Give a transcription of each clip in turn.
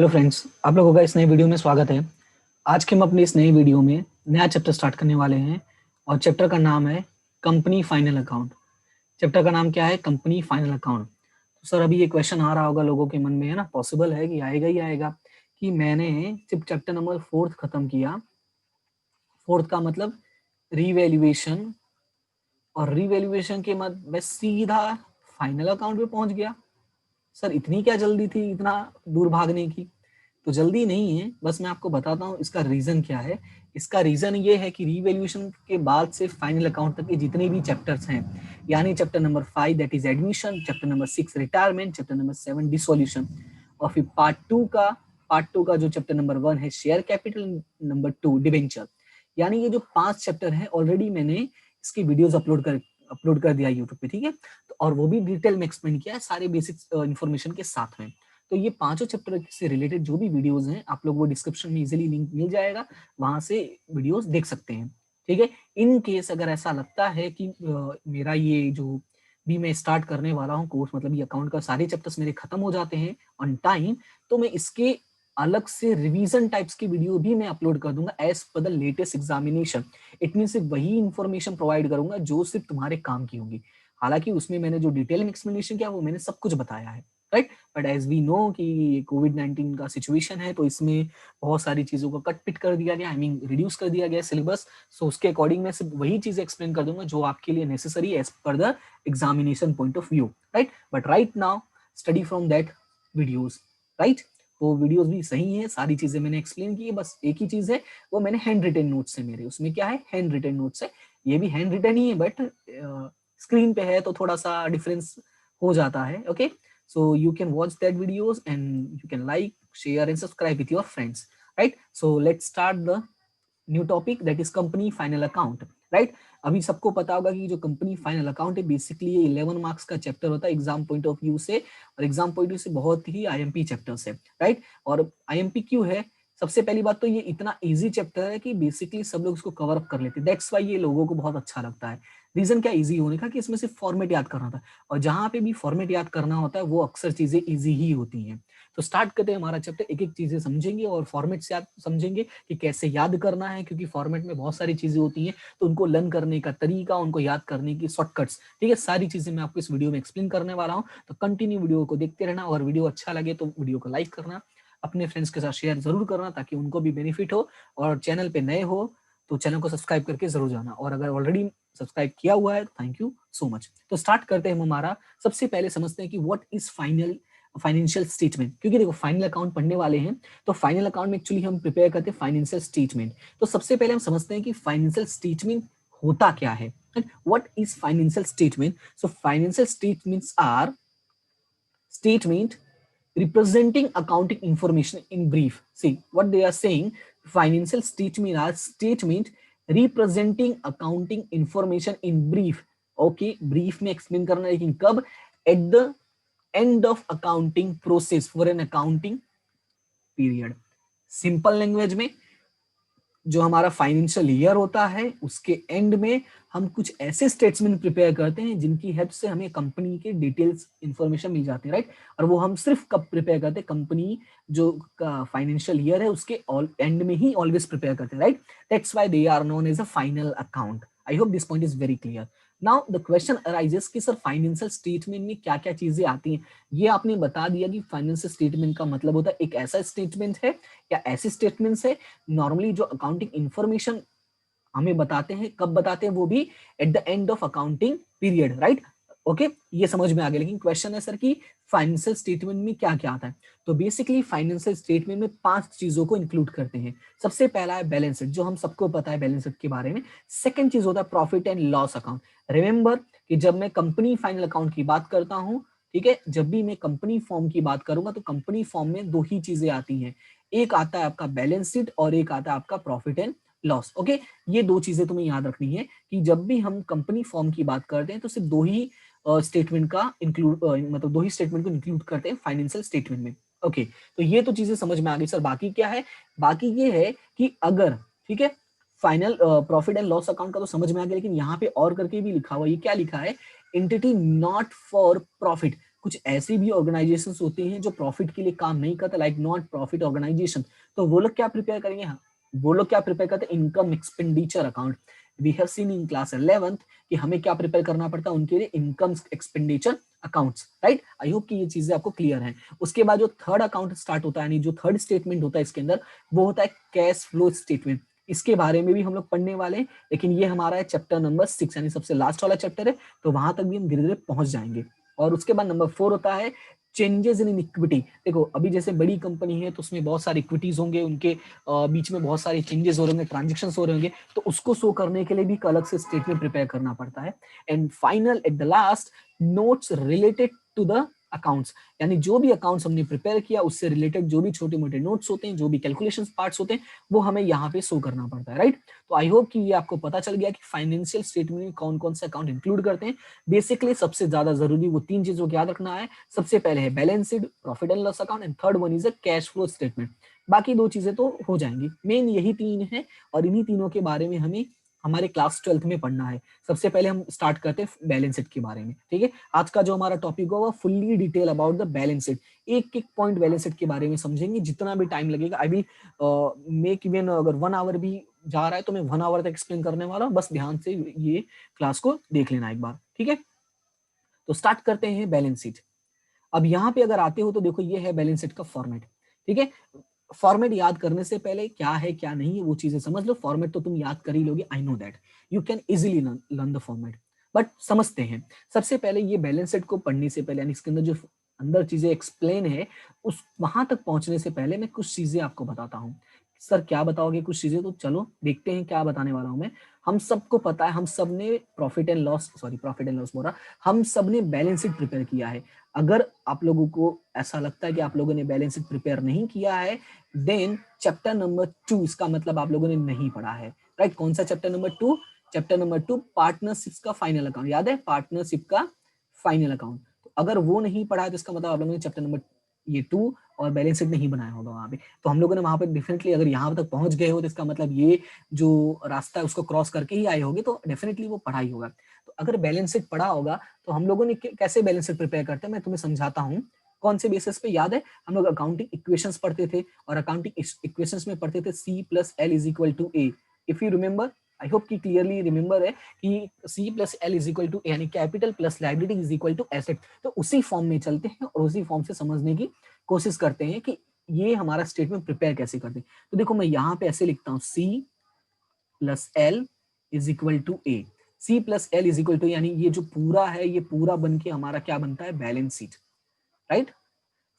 Hello friends, आप लोगों का इस नए वीडियो में स्वागत है। आज के हम अपने इस नए वीडियो में नया चैप्टर स्टार्ट करने वाले हैं और चैप्टर का नाम है कंपनी फाइनल अकाउंट। चैप्टर का नाम क्या है? Company final account. तो सर अभी ये क्वेश्चन आ रहा होगा लोगों के मन में, है ना? पॉसिबल है कि आएगा ही आएगा कि मैंने सिर्फ चैप्टर नंबर 4 खत्म किया। 4 का मतलब रीवैल्यूएशन, और रीवैल्यूएशन के बाद मैं सीधा फाइनल अकाउंट पे पहुंच गया। सर इतनी क्या जल्दी थी इतना दूर भागने की? तो जल्दी नहीं है, बस मैं आपको बताता हूँ इसका रीजन क्या है। इसका रीजन ये है कि रीवैल्यूएशन के बाद से फाइनल अकाउंट तक के जितने भी चैप्टर्स हैं, यानी chapter number 5 that is admission, chapter number 6 retirement, chapter number 7 dissolution, और फिर पार्ट टू का जो चैप्टर नंबर 1 है शेयर कैपिटल, नंबर 2 डिबेंचर। यानी ये जो 5 चैप्टर है ऑलरेडी मैंने इसकी वीडियोस अपलोड कर दिया यूट्यूब पे, ठीक है? तो और वो भी डिटेल में एक्सप्लेन किया है सारे बेसिक इन्फॉर्मेशन के साथ में। तो ये पांचों चैप्टर से रिलेटेड जो भी वीडियोस हैं आप लोग वो डिस्क्रिप्शन में इजीली लिंक मिल जाएगा, वहां से वीडियोस देख सकते हैं, ठीक है? इन केस अगर ऐसा लगता है कि मेरा ये जो भी मैं स्टार्ट करने वाला हूँ कोर्स, मतलब ये अकाउंट का सारे चैप्टर्स मेरे खत्म हो जाते हैं ऑन टाइम, तो मैं इसके अलग से रिवीजन टाइप्स की वीडियो भी मैं अपलोड कर दूंगा as per the latest examination. It mean सिर्फ वही इंफॉर्मेशन प्रोवाइड करूंगा जो सिर्फ तुम्हारे काम की होगी। हालांकि उसमें मैंने जो डिटेल में एक्सप्लेनेशन किया वो मैंने सब कुछ बताया है, right? But as we know कि कोविड-19 का सिचुएशन है, तो इसमें बहुत सारी चीजों को कट पिट कर दिया गया, आई मीन रिड्यूस कर दिया गया सिलेबस। सो उसके अकॉर्डिंग मैं सिर्फ वही चीजें एक्सप्लेन कर दूंगा जो आपके लिए necessary as per the examination point of view, right? But right now study from that videos, right? वो वीडियोस भी सही है, सारी चीजें मैंने एक्सप्लेन की है, बस एक ही चीज है, वो मैंने हैंड रिटन नोट्स है मेरे, उसमें क्या है, हैंड रिटन नोट्स है। ये भी हैंड रिटन ही है, बट स्क्रीन पे है तो थोड़ा सा डिफरेंस हो जाता है, okay? So you can watch that videos and you can like, share and subscribe with your friends, right? So let's start the new topic that is company final account, right? अभी सबको पता होगा कि जो company final account है basically ये 11 marks का chapter होता है एग्जाम पॉइंट ऑफ व्यू से, और एग्जाम पॉइंट ऑफ व्यू से बहुत ही आईएमपी चैप्टर्स है, राइट? और आईएमपी क्यों है? सबसे पहली बात तो ये इतना इजी चैप्टर है कि बेसिकली सब लोग इसको कवर अप कर लेते हैं, दैट्स वाई ये लोगों को बहुत अच्छा लगता है। रीजन क्या इजी होने का कि इसमें सिर्फ फॉर्मेट याद करना था, और जहां पे भी फॉर्मेट याद करना होता है वो अक्सर चीजें इजी ही होती हैं। तो स्टार्ट करते हैं हमारा चैप्टर, एक एक चीजें समझेंगे और फॉर्मेट से याद समझेंगे कि कैसे याद करना है, क्योंकि फॉर्मेट में बहुत सारी चीजें होती हैं, तो उनको लर्न करने का तरीका, उनको याद करने की शॉर्टकट्स, ठीक है, सारी चीजें मैं आपको इस वीडियो में एक्सप्लेन करने वाला हूँ। तो कंटिन्यू वीडियो को देखते रहना, और वीडियो अच्छा लगे तो वीडियो को लाइक करना, अपने फ्रेंड्स के साथ शेयर जरूर करना ताकि उनको भी बेनिफिट हो, और चैनल पे नए हो तो चैनल को सब्सक्राइब करके जरूर जाना, और अगर ऑलरेडी सब्सक्राइब किया हुआ है थैंक यू सो मच। तो स्टार्ट करते हैं हम हमारा, सबसे पहले समझते हैं कि व्हाट इज फाइनेंशियल स्टेटमेंट, क्योंकि देखो फाइनल अकाउंट पढ़ने वाले हैं तो फाइनल अकाउंट में एक्चुअली हम प्रिपेयर करते हैं फाइनेंशियल स्टेटमेंट। तो सबसे पहले हम समझते हैं कि फाइनेंशियल स्टेटमेंट होता क्या है, what is financial statement. So financial statements are statement representing accounting information in brief. See what they are saying, financial statement are statement representing accounting information in brief. Okay, brief में explain करना, लेकिन कब? At the end of accounting process for an accounting period. Simple language में जो हमारा financial year होता है उसके एंड में हम कुछ ऐसे स्टेटमेंट प्रिपेयर करते हैं जिनकी हेल्प से हमें कंपनी के डिटेल्स इंफॉर्मेशन मिल जाती है, राइट? और वो हम सिर्फ कब प्रिपेयर करते हैं? कंपनी जो फाइनेंशियल ईयर है उसके एंड में ही ऑलवेज प्रिपेयर करते हैं, right? That's why they are known as a final account. I hope this point is very clear. Now the question arises कि सर फाइनेंशियल स्टेटमेंट में क्या क्या चीजें आती हैं। ये आपने बता दिया कि फाइनेंशियल स्टेटमेंट का मतलब होता है एक ऐसा स्टेटमेंट है या ऐसे स्टेटमेंट्स है नॉर्मली जो अकाउंटिंग इंफॉर्मेशन हमें बताते हैं, कब बताते हैं? वो भी at the end of accounting period, right? Okay, ये समझ में आ गया। लेकिन क्वेश्चन है सर कि फाइनेंशियल स्टेटमेंट में क्या क्या आता है। तो बेसिकली फाइनेंशियल स्टेटमेंट में 5 चीजों को इंक्लूड करते हैं। सबसे पहला है बैलेंस शीट, जो हम सबको पता है बैलेंस शीट के बारे में। सेकंड चीज होता है profit and loss account. Remember कि जब मैं कंपनी फाइनल अकाउंट की बात करता हूं, ठीक है, जब भी मैं कंपनी फॉर्म की बात करूंगा तो कंपनी फॉर्म में 2 ही चीजें आती हैं, एक आता है आपका बैलेंस शीट और एक आता है आपका प्रॉफिट एंड लॉस। ओके, ये 2 चीजें तुम्हें याद रखनी है कि जब भी हम कंपनी फॉर्म की बात करते हैं तो सिर्फ 2 ही स्टेटमेंट का इंक्लूड मतलब 2 ही स्टेटमेंट को इंक्लूड करते हैं फाइनेंशियल स्टेटमेंट में। ओके, तो ये तो चीजें समझ में आ गई सर। बाकी क्या है? बाकी ये है कि अगर, ठीक है, final profit and loss account का तो समझ में आ गया, लेकिन यहाँ पे और करके भी लिखा हुआ, ये क्या लिखा है? Entity not for profit. कुछ ऐसी भी ऑर्गेनाइजेशंस होती हैं जो प्रॉफिट के लिए काम नहीं करता, लाइक नॉट प्रॉफिट ऑर्गेनाइजेशन, तो वो लोग क्या प्रिपेयर करेंगे, हाँ, वो लोग क्या प्रिपेयर करते हैं, income expenditure account. We have seen in class 11th कि हमें क्या प्रिपेयर करना पड़ता है उनके लिए, income expenditure accounts, right. I hope कि ये चीजें आपको क्लियर हैं। उसके बाद जो थर्ड अकाउंट स्टार्ट होता है, यानी जो थर्ड स्टेटमेंट होता है इसके अंदर, वो होता है कैश फ्लो स्टेटमेंट। इसके बारे में भी हम लोग पढ़ने वाले हैं, लेकिन ये हमारा है चैप्टर नंबर 6, यानी सबसे लास्ट वाला चैप्टर है, तो वहां तक भी हम धीरे धीरे पहुंच जाएंगे। और उसके बाद नंबर 4 होता है चेंजेस इन इक्विटी। देखो अभी जैसे बड़ी कंपनी है तो उसमें बहुत सारे इक्विटीज होंगे, उनके बीच में बहुत सारे चेंजेस हो रहे होंगे, ट्रांजेक्शन हो रहे होंगे, तो उसको शो करने के लिए भी अलग से स्टेटमेंट प्रिपेयर करना पड़ता है। And final at the last, notes related to the accounts, यानी जो भी अकाउंट्स हमने प्रिपेयर किया उससे रिलेटेड जो भी छोटे मोटे नोट्स होते हैं, जो भी कैलकुलेशन पार्ट्स होते हैं, वो हमें यहाँ पे शो करना पड़ता है, राइट। तो आई होप कि ये आपको पता चल गया कि फाइनेंशियल स्टेटमेंट में कौन कौन से अकाउंट इंक्लूड करते हैं। बेसिकली सबसे ज्यादा जरूरी वो 3 चीजों को याद रखना है। सबसे पहले है balance sheet, profit and loss account, and third one is a cash flow statement. बाकी 2 चीजें तो हो जाएंगी, मेन यही 3 है, और इन्हीं तीनों के बारे में हमें हमारे क्लास 12th में पढ़ना है। सबसे पहले हम स्टार्ट करते हैं बैलेंस शीट के बारे में, ठीक है। आज का जो हमारा टॉपिक होगा fully detail about the balance sheet, एक एक पॉइंट बैलेंस शीट के बारे में समझेंगे, जितना भी टाइम लगेगा। आई विल मेक इवन, अगर 1 आवर भी जा रहा है तो मैं 1 आवर तक एक्सप्लेन करने वाला हूँ, बस ध्यान से ये क्लास को देख लेना एक बार, ठीक है। तो स्टार्ट करते हैं बैलेंस शीट। अब यहाँ पे अगर आते हो तो देखो ये है बैलेंस शीट का फॉर्मेट, ठीक है। फॉर्मेट याद करने से पहले क्या है क्या नहीं है वो चीजें समझ लो। फॉर्मेट तो तुम याद कर ही लोगे, I know that you can easily learn the format, but समझते हैं। सबसे पहले ये बैलेंस शीट को पढ़ने से पहले, यानी इसके अंदर जो अंदर चीजें एक्सप्लेन है, उस वहां तक पहुंचने से पहले मैं कुछ चीजें आपको बताता हूँ। सर क्या बताओगे कुछ चीजें, तो चलो देखते हैं क्या बताने वाला हूं मैं। हम सबको पता है, हम सब ने प्रॉफिट एंड लॉस बोल रहा, हम सब ने बैलेंस शीट प्रिपेयर किया है। अगर आप लोगों को ऐसा लगता है कि आप लोगों ने बैलेंस शीट प्रिपेयर नहीं किया है, देन चैप्टर नंबर 2, इसका मतलब आप लोगों ने नहीं पढ़ा है, राइट। कौन सा chapter number 2? Chapter number 2 partnership का फाइनल अकाउंट, याद है पार्टनरशिप का फाइनल अकाउंट। तो अगर वो नहीं पढ़ा है तो इसका मतलब आप लोगों ने चैप्टर नंबर ये 2 और बैलेंस शीट नहीं बनाया होगा वहां पे। तो हम लोगों ने वहां पे डेफिनेटली, अगर यहाँ तक पहुंच गए हो तो इसका मतलब ये जो रास्ता है उसको क्रॉस करके ही आए होगे, तो डेफिनेटली वो पढ़ा ही होगा। तो अगर बैलेंस शीट पढ़ा होगा तो हम लोगों ने कैसे बैलेंस शीट प्रिपेयर करते हैं मैं तुम्हें समझाता हूँ। कौन से बेसिस पे, याद है हम लोग अकाउंटिंग इक्वेशंस पढ़ते थे, और अकाउंटिंग इक्वेशंस में पढ़ते थे C + L = A। If you remember, I hope कि क्लियरली रिमेंबर है कि C + L = A, यानी कैपिटल प्लस लायबिलिटी = एसेट। तो उसी फॉर्म में चलते हैं और उसी फॉर्म से समझने की कोशिश करते हैं कि ये हमारा स्टेटमेंट प्रिपेयर कैसे करते हैं। तो देखो मैं यहाँ पे ऐसे लिखता हूँ C + L = A। C + L = यानी ये जो पूरा है, ये पूरा बन के हमारा क्या बनता है, बैलेंस शीट, राइट।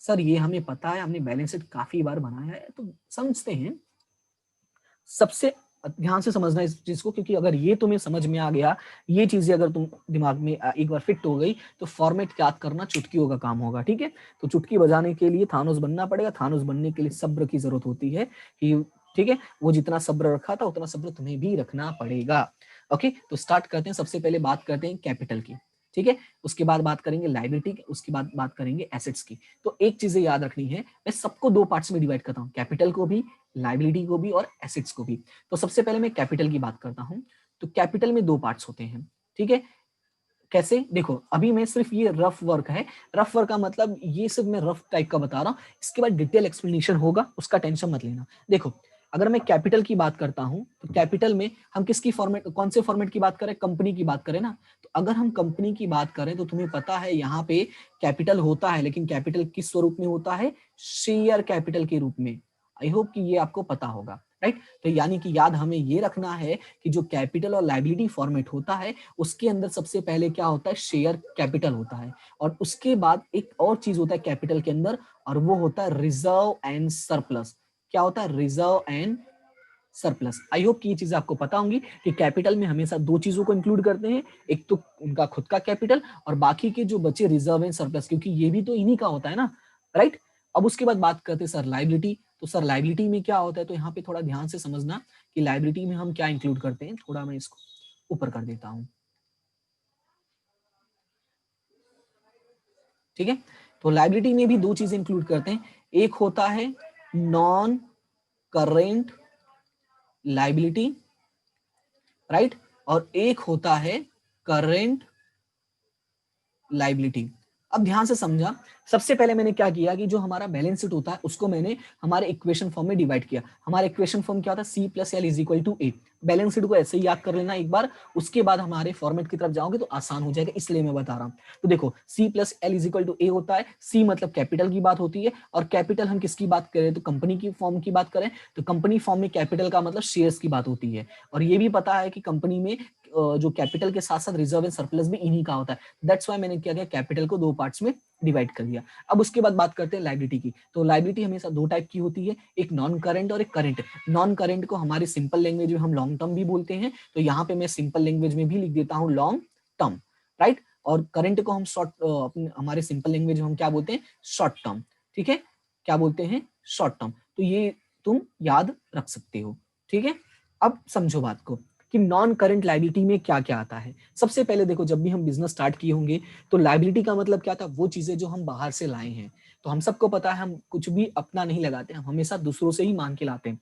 सर ये हमें पता है, हमने बैलेंस शीट काफी बार बनाया है, तो समझते हैं। सबसे ध्यान से समझना इस चीज को, क्योंकि अगर ये तुम्हें समझ में आ गया, ये चीजें अगर तुम दिमाग में एक बार फिट हो गई, तो फॉर्मेट याद करना चुटकियों का काम होगा, ठीक है। तो चुटकी बजाने के लिए थानोस बनना पड़ेगा। थानोस बनने के लिए सब्र की जरूरत होती है कि, ठीक है, वो जितना सब्र रखा था उतना सब्र तुम्हें भी रखना पड़ेगा। ओके, तो स्टार्ट करते हैं। सबसे पहले बात करते हैं कैपिटल की, ठीक है। उसके बाद बात करेंगे लायबिलिटी की, उसके बाद बात करेंगे एसेट्स की। तो एक चीजें याद रखनी है, मैं सबको 2 पार्ट्स में डिवाइड करता हूँ, कैपिटल को भी, लायबिलिटी को भी, और एसेट्स को भी। तो सबसे पहले मैं कैपिटल की बात करता हूँ। तो कैपिटल में 2 पार्ट्स होते हैं, ठीक है। कैसे, देखो अभी मैं सिर्फ ये रफ वर्क है, रफ वर्क का मतलब ये सिर्फ मैं रफ टाइप का बता रहा हूँ, इसके बाद डिटेल एक्सप्लेनेशन होगा, उसका टेंशन मत लेना। देखो अगर मैं कैपिटल की बात करता हूं, तो कैपिटल में हम किसकी फॉर्मेट, कौन से फॉर्मेट की बात करें, कंपनी की बात करें ना। तो अगर हम कंपनी की बात करें तो तुम्हें पता है यहाँ पे कैपिटल होता है, लेकिन कैपिटल किस स्वरूप में होता है, शेयर कैपिटल के रूप में। आई होप कि ये आपको पता होगा, राइट। तो यानी कि याद हमें ये रखना है कि जो कैपिटल और लायबिलिटी फॉर्मेट होता है, उसके अंदर सबसे पहले क्या होता है, शेयर कैपिटल होता है, और उसके बाद एक और चीज होता है कैपिटल के अंदर, और वो होता है रिजर्व एंड सरप्लस। क्या होता है, reserve and surplus. I hope कि ये चीजें आपको पता होंगी कि कैपिटल में हमेशा 2 चीजों को इंक्लूड करते हैं, एक तो उनका खुद का कैपिटल, और बाकी के जो बचे रिजर्व एंड सरप्लस, क्योंकि ये भी तो इन्हीं का होता है ना, राइट। अब उसके बाद बात करते हैं सर लायबिलिटी। तो सर लायबिलिटी में क्या होता है, तो यहाँ पे थोड़ा ध्यान से समझना कि लायबिलिटी में हम क्या इंक्लूड करते हैं। थोड़ा मैं इसको ऊपर कर देता हूं, ठीक है। तो लायबिलिटी में भी 2 चीजें इंक्लूड करते हैं, एक होता है नॉन करेंट लायबिलिटी, राइट, और एक होता है करेंट लायबिलिटी। अब ध्यान से समझा, सबसे पहले मैंने क्या किया कि जो हमारा बैलेंस शीट होता है उसको मैंने हमारे इक्वेशन फॉर्म में डिवाइड किया। हमारा इक्वेशन फॉर्म क्या होता है, C plus L is equal to A. Balance sheet को ऐसे ही याद कर लेना एक बार, उसके बाद हमारे फॉर्मेट की तरफ जाओगे तो आसान हो जाएगा, इसलिए मैं बता रहा हूँ। तो देखो C plus L is equal to A होता है, C मतलब कैपिटल की बात होती है, और कैपिटल हम किसकी बात करें तो कंपनी की फॉर्म की बात करें तो कंपनी फॉर्म में कैपिटल का मतलब शेयर्स की बात होती है। और ये भी पता है कि कंपनी में जो कैपिटल के साथ साथ रिजर्व एंड सरप्लस भी इन्हीं का होता है। दैट्स व्हाई मैंने क्या किया, कैपिटल को दो पार्ट्स में डिवाइड कर दिया। अब उसके बाद बात करते हैं लायबिलिटी की। तो लायबिलिटी हमेशा दो टाइप की होती है, एक नॉन करंट और एक करंट। नॉन करंट को हमारी सिंपल लैंग्वेज में हम लॉन्ग टर्म भी बोलते हैं, तो यहाँ पे मैं सिंपल लैंग्वेज में भी लिख देता हूँ लॉन्ग टर्म, राइट। और करंट को हम हमारे सिंपल लैंग्वेज में हम क्या बोलते हैं, शॉर्ट टर्म, ठीक है, क्या बोलते हैं, शॉर्ट टर्म। तो ये तुम याद रख सकते हो, ठीक है। अब समझो बात को कि नॉन करंट लायबिलिटी में क्या क्या आता है। सबसे पहले देखो, जब भी हम बिजनेस स्टार्ट किए होंगे तो लायबिलिटी का मतलब क्या था, वो चीजें जो हम बाहर से लाए हैं। तो हम सबको पता है हम कुछ भी अपना नहीं लगाते, हम हमेशा दूसरों से ही मांग के लाते हैं।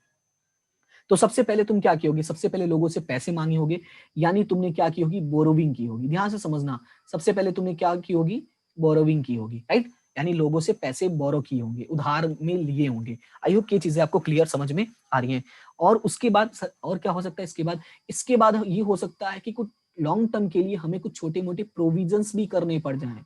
तो सबसे पहले तुम क्या की होगी, सबसे पहले लोगों से पैसे मांगे होगे, यानी तुमने क्या की होगी, बोरोविंग की होगी। ध्यान से समझना, सबसे पहले तुमने क्या की होगी, बोरोविंग की होगी, राइट। यानी लोगों से पैसे बोरो किए होंगे, उधार में लिए होंगे। आई होप ये चीजें आपको क्लियर समझ में आ रही हैं। और उसके बाद और क्या हो सकता है, इसके बाद ये हो सकता है कि कुछ लॉन्ग टर्म के लिए हमें कुछ छोटे मोटे प्रोविजंस भी करने पड़ जाए,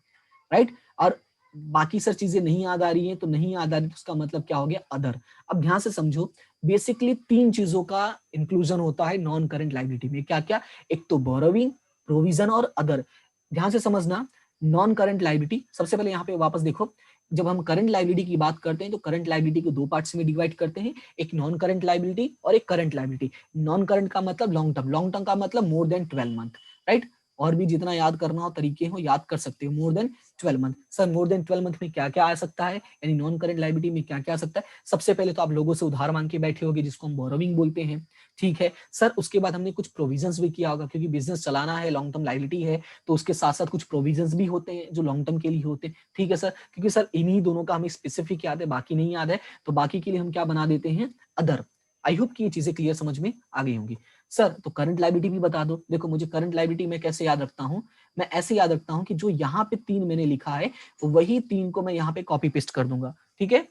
राइट। और बाकी सर चीजें नहीं याद आ रही हैं, तो नहीं याद आ रही तो उसका मतलब क्या हो गया, अदर। अब ध्यान से समझो, बेसिकली तीन चीजों का इंक्लूजन होता है नॉन करंट लायबिलिटी में। क्या क्या, एक तो बोरोविंग, प्रोविजन और अदर। ध्यान से समझना, नॉन करंट लायबिलिटी, सबसे पहले यहाँ पे वापस देखो, जब हम करंट लायबिलिटी की बात करते हैं तो करंट लायबिलिटी को दो पार्ट्स में डिवाइड करते हैं, एक नॉन करंट लायबिलिटी और एक करंट लायबिलिटी। नॉन करंट का मतलब लॉन्ग टर्म, लॉन्ग टर्म का मतलब मोर देन 12 मंथ, राइट। और भी जितना याद करना हो तरीके हो याद कर सकते हो, मोर देन 12 मंथ। सर मोर देन 12 मंथ में क्या क्या आ सकता है, यानी नॉन करंट लायबिलिटी में क्या क्या आ सकता है। सबसे पहले तो आप लोगों से उधार मांग के बैठे होगे, जिसको हम बोरोविंग बोलते हैं, ठीक है सर। उसके बाद हमने कुछ प्रोविजंस भी किया होगा, क्योंकि बिजनेस चलाना है, लॉन्ग टर्म लायबिलिटी है, तो उसके साथ साथ कुछ प्रोविजंस भी होते हैं जो लॉन्ग टर्म के लिए होते हैं, ठीक है सर। क्योंकि सर इन्हीं दोनों का हमें स्पेसिफिक याद है, बाकी नहीं याद है, तो बाकी के लिए हम क्या बना देते हैं, अदर। आई होप कि ये चीजें क्लियर समझ में आ गई होंगी। सर तो करंट लायबिलिटी भी बता दो। देखो मुझे करंट लायबिलिटी में कैसे याद रखता हूँ, मैं ऐसे याद रखता हूँ कि जो यहाँ पे तीन मैंने लिखा है वही तीन को मैं यहाँ पे कॉपी पेस्ट कर दूंगा, ठीक है।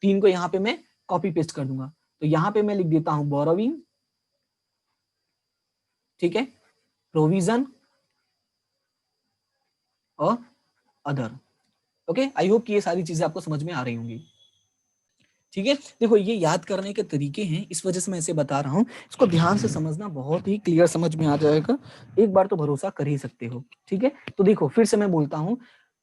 तीन को यहाँ पे मैं कॉपी पेस्ट कर दूंगा। तो यहाँ पे मैं लिख देता हूं बोरोविंग, ठीक है, प्रोविजन और अदर। ओके, आई होप कि ये सारी चीजें आपको समझ में आ रही होंगी, ठीक है। देखो ये याद करने के तरीके हैं, इस वजह से मैं इसे बता रहा हूं, इसको ध्यान से समझना, बहुत ही क्लियर समझ में आ जाएगा। एक बार तो भरोसा कर ही सकते हो, ठीक है। तो देखो फिर से मैं बोलता हूं,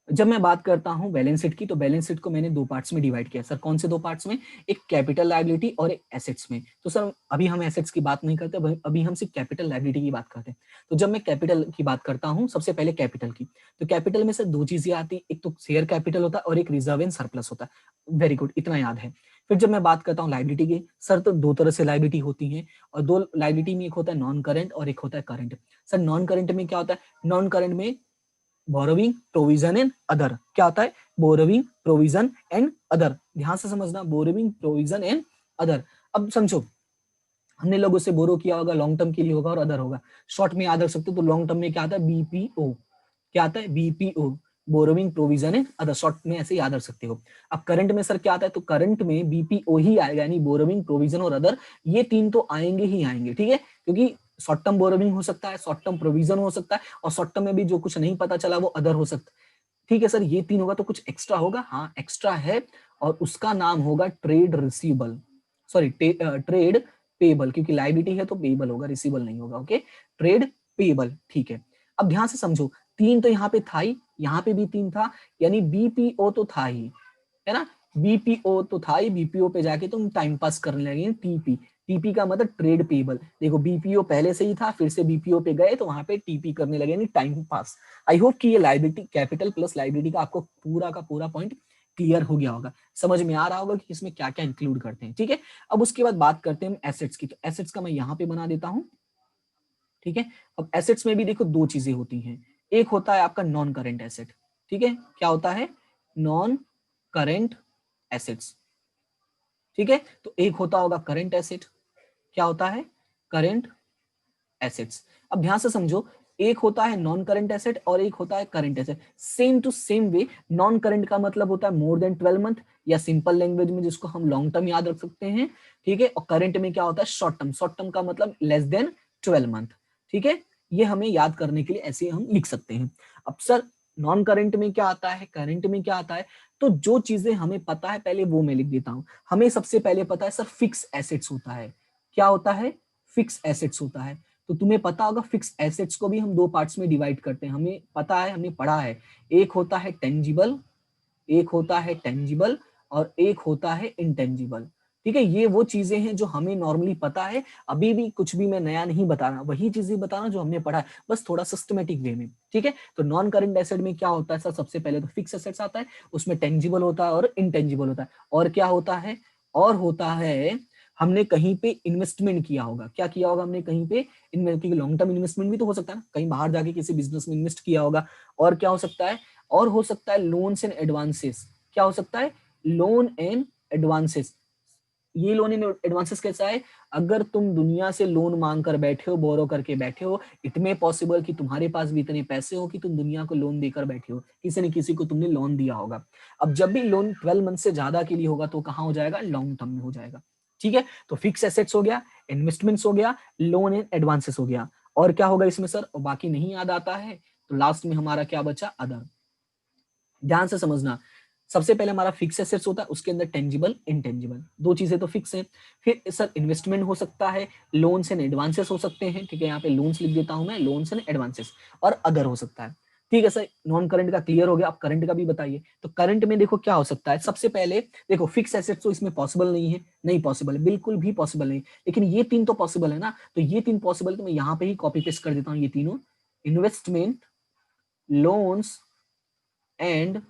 जब मैं बात करता हूं बैलेंस शीट की, तो बैलेंस शीट को मैंने दो पार्ट्स में डिवाइड किया। सर कौन से दो पार्ट्स में, एक कैपिटल लायबिलिटी और एक एसेट्स में। तो सर अभी हम एसेट्स की बात नहीं करते, अभी हम सिर्फ कैपिटल लायबिलिटी की बात करते हैं। तो जब मैं कैपिटल की बात करता हूं, सबसे पहले कैपिटल की, तो कैपिटल में सर दो चीजें आती, एक तो शेयर कैपिटल होता है और एक रिजर्व एंड सरप्लस होता है। वेरी गुड, इतना याद है। फिर जब मैं बात करता हूँ लायबिलिटी की, सर तो दो तरह से लायबिलिटी होती है, और दो लायबिलिटी में एक होता है नॉन करंट और एक होता है करंट। सर नॉन करंट में क्या होता है, नॉन करंट में बोरोविंग, प्रोविजन एंड अदर। क्या होता है, बोरोविंग, प्रोविजन एंड अदर। ध्यान से समझना, बोरोविंग, प्रोविजन एंड अदर। अब समझो, हमने लोगों से बोरो किया होगा, लॉन्ग टर्म के लिए होगा और अदर होगा। शॉर्ट में याद रख सकते हो, तो लॉन्ग टर्म में क्या आता है, बीपीओ। क्या आता है, BPO, borrowing, provision and other, short में ऐसे याद रख सकते हो। अब करंट में सर क्या आता है, तो करंट में बीपीओ ही आएगा, यानी बोरोविंग, प्रोविजन और अदर, ये तीन तो आएंगे ही आएंगे, ठीक है। क्योंकि शॉर्ट टर्म बोरोविंग हो सकता है, शॉर्ट टर्म प्रोविजन हो सकता है, और शॉर्ट टर्म में भी जो कुछ नहीं पता चला वो अदर हो सकता है, ठीक है सर। ये तीन होगा तो कुछ एक्स्ट्रा होगा, हाँ एक्स्ट्रा है, और उसका नाम होगा trade receivable, sorry trade payable, क्योंकि लायबिलिटी है तो पेबल होगा, रिसीबल नहीं होगा, ओके, ट्रेड पेबल, ठीक है। अब ध्यान से समझो, तीन तो यहाँ पे था ही, यहाँ पे भी तीन था, यानी बीपीओ तो था ही, है ना, बीपीओ तो था ही, बीपीओ पे जाके तुम टाइम पास करने लगे टीपी। टीपी का मतलब ट्रेड पेबल। देखो बीपीओ पहले से ही था, फिर से बीपीओ पे गए तो वहां पे टीपी करने लगे, यानी टाइम पास। आई होप कि ये लायबिलिटी, कैपिटल प्लस लायबिलिटी का आपको पूरा का पूरा पॉइंट क्लियर हो गया होगा, समझ में आ रहा होगा कि इसमें क्या क्या इंक्लूड करते हैं, ठीक है। अब उसके बाद बात करते हैं एसेट्स की, तो एसेट्स का मैं यहाँ पे बना देता हूँ, ठीक है। अब एसेट्स में भी देखो दो चीजें होती हैं, एक होता है आपका नॉन करेंट एसेट, ठीक है, क्या होता है, नॉन करेंट एसेट्स, ठीक है। तो एक होता होगा करेंट एसेट, क्या होता है, करेंट एसेट्स। अब ध्यान से समझो, एक होता है नॉन करंट एसेट और एक होता है current asset. Same to same way non current का मतलब होता है मोर देन 12 मंथ, या सिंपल लैंग्वेज में जिसको हम लॉन्ग टर्म याद रख सकते हैं, ठीक है। और करंट में क्या होता है, शॉर्ट टर्म। शॉर्ट टर्म का मतलब लेस देन 12 मंथ, ठीक है। ये हमें याद करने के लिए ऐसे हम लिख सकते हैं। अब सर नॉन करंट में क्या आता है, करंट में क्या आता है, तो जो चीजें हमें पता है पहले वो मैं लिख देता हूं। हमें सबसे पहले पता है सर फिक्स एसेट्स होता है। क्या होता है, फिक्स एसेट्स होता है। तो तुम्हें पता होगा फिक्स एसेट्स को भी हम दो पार्ट्स में डिवाइड करते हैं, हमें पता है, हमने पढ़ा है। एक होता है टेंजिबल, एक होता है टेंजिबल और एक होता है इंटेंजिबल, ठीक है। ये वो चीजें हैं जो हमें नॉर्मली पता है, अभी भी कुछ भी मैं नया नहीं बता रहा, वही चीजें बता रहा जो हमने पढ़ा है, बस थोड़ा सिस्टमेटिक वे में, ठीक है। तो नॉन करंट एसेट में क्या होता है सर, सबसे पहले तो फिक्स एसेट्स आता है, उसमें टेंजिबल होता है और इंटेंजिबल होता है। और क्या होता है, और होता है हमने कहीं पे इन्वेस्टमेंट किया होगा। क्या किया होगा हमने कहीं पे, क्योंकि लॉन्ग टर्म इन्वेस्टमेंट भी तो हो सकता है ना, कहीं बाहर जाके किसी बिजनेस में इन्वेस्ट किया होगा। और क्या हो सकता है, और हो सकता है लोन्स एंड एडवांसेस। क्या हो सकता है, लोन एंड एडवांसेस। ये लोन एंड एडवांसेस कैसा है, अगर तुम दुनिया से लोन मांग कर बैठे हो, बोरो करके बैठे हो, इट मे पॉसिबल कि तुम्हारे पास भी इतने पैसे हो कि तुम दुनिया को लोन देकर बैठे हो, किसी न किसी को तुमने लोन दिया होगा। अब जब भी लोन 12 मंथ से ज्यादा के लिए होगा तो कहाँ हो जाएगा, लॉन्ग टर्म में हो जाएगा, ठीक है। तो फिक्स एसेट्स हो गया, इन्वेस्टमेंट्स हो गया, लोन एंड एडवांसेस हो गया। और क्या होगा इसमें सर, और बाकी नहीं याद आता है तो लास्ट में हमारा क्या बचा, अदर। ध्यान से समझना, सबसे पहले हमारा फिक्स एसेट्स होता है, उसके अंदर टेंजिबल इंटेंजिबल, दो चीजें तो फिक्स हैं। फिर सर इन्वेस्टमेंट हो सकता है, लोन्स एंड एडवांसेस हो सकते हैं, ठीक है। यहाँ पे लोन्स लिख देता हूं मैं, लोन्स एंड एडवांसेस, और अदर हो सकता है, ठीक है सर। नॉन करंट का क्लियर हो गया, अब करंट का भी बताइए। तो करंट में देखो क्या हो सकता है, सबसे पहले देखो फिक्स एसेट्स तो इसमें पॉसिबल नहीं है, नहीं पॉसिबल है, बिल्कुल भी पॉसिबल नहीं, लेकिन ये तीन तो पॉसिबल है ना। तो ये तीन पॉसिबल, तो मैं यहाँ पे ही कॉपी पेस्ट कर देता हूँ ये तीनों, इन्वेस्टमेंट, लोन्स एंड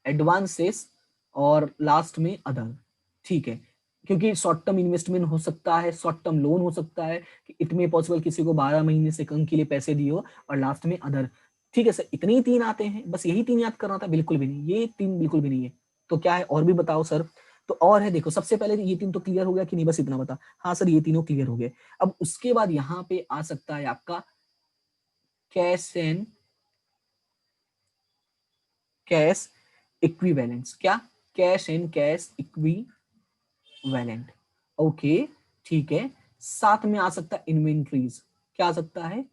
एडवांसेस, और लास्ट में अदर, ठीक है। क्योंकि शॉर्ट टर्म इन्वेस्टमेंट हो सकता है, शॉर्ट टर्म लोन हो सकता है, कि इट में पॉसिबल किसी को 12 महीने से कम के लिए पैसे दिए हो, और लास्ट में अदर, ठीक है सर। इतने ही तीन आते हैं, बस यही तीन याद करना था, बिल्कुल भी नहीं, ये तीन बिल्कुल भी नहीं है। तो क्या है, और भी बताओ सर। तो और है, देखो सबसे पहले ये तीन तो क्लियर हो गया कि नहीं, बस इतना बता, हाँ सर ये तीनों क्लियर हो गए। अब उसके बाद यहाँ पे आ सकता है आपका कैश एंड कैश इक्विवेलेंस। क्या, cash and cash equivalent, okay, ठीक है। साथ में आ सकता है इन्वेंट्रीज। क्या आ सकता है,